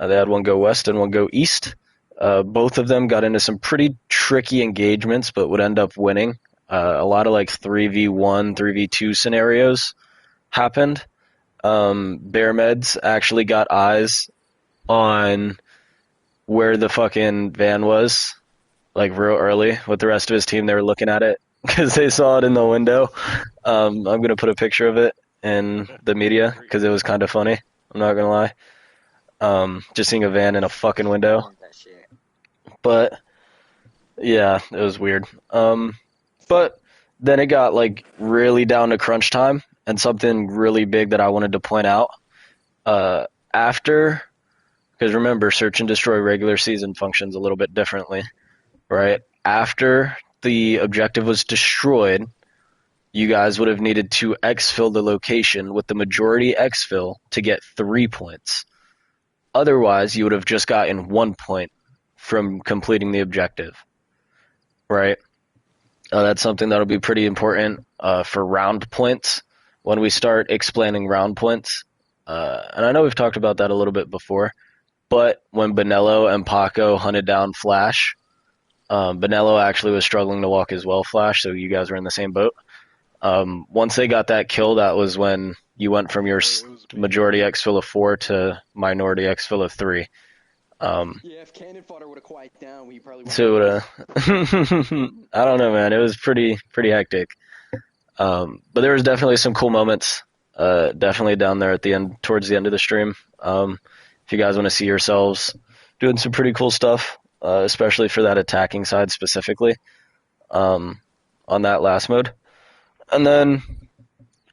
They had one go west and one go east. Both of them got into some pretty tricky engagements, but would end up winning. A lot of like 3v1, 3v2 scenarios happened. Bear Meds actually got eyes on where the fucking van was, like real early. With the rest of his team, they were looking at it because they saw it in the window. I'm gonna put a picture of it in the media because it was kind of funny. I'm not gonna lie. Just seeing a van in a fucking window. But yeah, it was weird. But then it got like really down to crunch time. And something really big that I wanted to point out, after, because remember, search and destroy regular season functions a little bit differently, right? After the objective was destroyed, you guys would have needed to exfil the location with the majority exfil to get 3 points. Otherwise, you would have just gotten 1 point from completing the objective, right? That's something that'll be pretty important for round points. When we start explaining round points, and I know we've talked about that a little bit before, but when Benello and Paco hunted down Flash, Benello actually was struggling to walk as well, Flash, so you guys were in the same boat. Once they got that kill, that was when you went from your majority exfil of 4 to minority exfil of 3. Yeah, if cannon fodder would have quieted down, we probably would So, I don't know, man, it was pretty hectic. But there was definitely some cool moments, definitely down there at the end, towards the end of the stream. If you guys want to see yourselves doing some pretty cool stuff, especially for that attacking side specifically, on that last mode. And then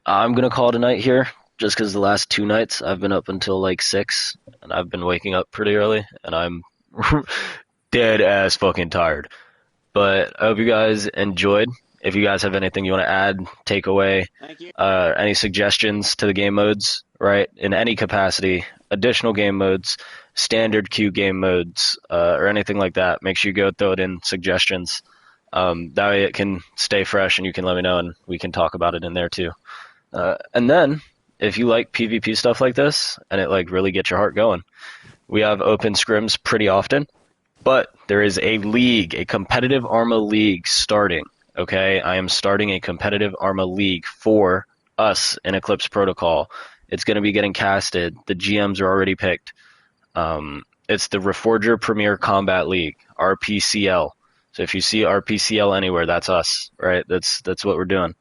I'm going to call it a night here, just because the last 2 nights I've been up until like 6, and I've been waking up pretty early, and I'm dead ass fucking tired. But I hope you guys enjoyed. If you guys have anything you want to add, take away, any suggestions to the game modes, right, in any capacity, additional game modes, standard queue game modes, or anything like that, make sure you go throw it in suggestions. That way it can stay fresh and you can let me know and we can talk about it in there too. And then, if you like PvP stuff like this, and it like really gets your heart going, we have open scrims pretty often, but there is a league, a competitive Arma league starting. Okay, I am starting a competitive Arma league for us in Eclipse Protocol. It's going to be getting casted. The GMs are already picked. It's the Reforger Premier Combat League, RPCL. So if you see RPCL anywhere, that's us, right? That's what we're doing.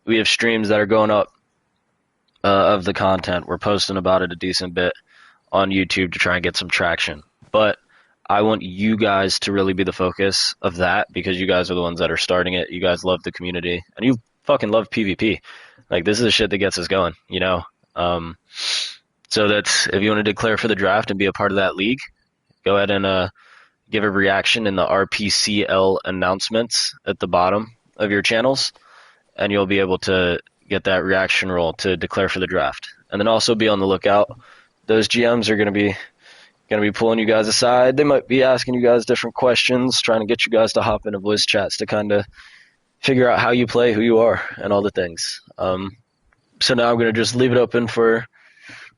We have streams that are going up of the content. We're posting about it a decent bit on YouTube to try and get some traction. But I want you guys to really be the focus of that because you guys are the ones that are starting it. You guys love the community, and you fucking love PvP. Like, this is the shit that gets us going, you know? So that's, if you want to declare for the draft and be a part of that league, go ahead and give a reaction in the RPCL announcements at the bottom of your channels, and you'll be able to get that reaction roll to declare for the draft. And then also be on the lookout. Those GMs are going to be Gonna be pulling you guys aside. They might be asking you guys different questions, trying to get you guys to hop into voice chats to kind of figure out how you play, who you are, and all the things. So now I'm gonna just leave it open for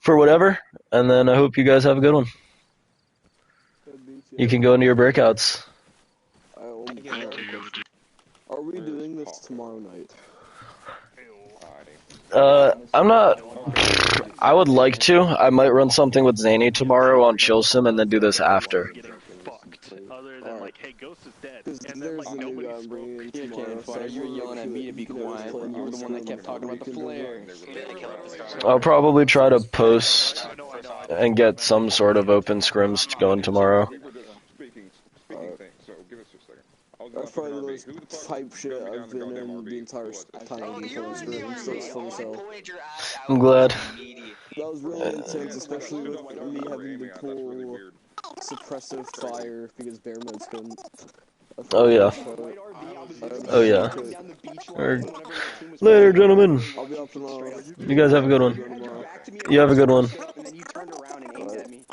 whatever, and then I hope you guys have a good one. You can go into your breakouts. Are we doing this tomorrow night? I'm not. I would like to. I might run something with Zany tomorrow on Chill Sim and then do this after. Other than like, hey, Ghost is dead, and then like nobody's spoke. You're yelling at me to be quiet. You were the one that kept talking about the flare. I'll probably try to post and get some sort of open scrims going tomorrow. That's probably the most type shit I've been in the entire time I've been playing Scrims, so it's fun as hell. I'm glad. That was really intense, especially with me having to pull suppressive fire because bear modes couldn't. Oh yeah. Oh yeah. Later, gentlemen. I'll be up tomorrow. You guys have a good one. You have a good one. And then you turned around and aimed at me.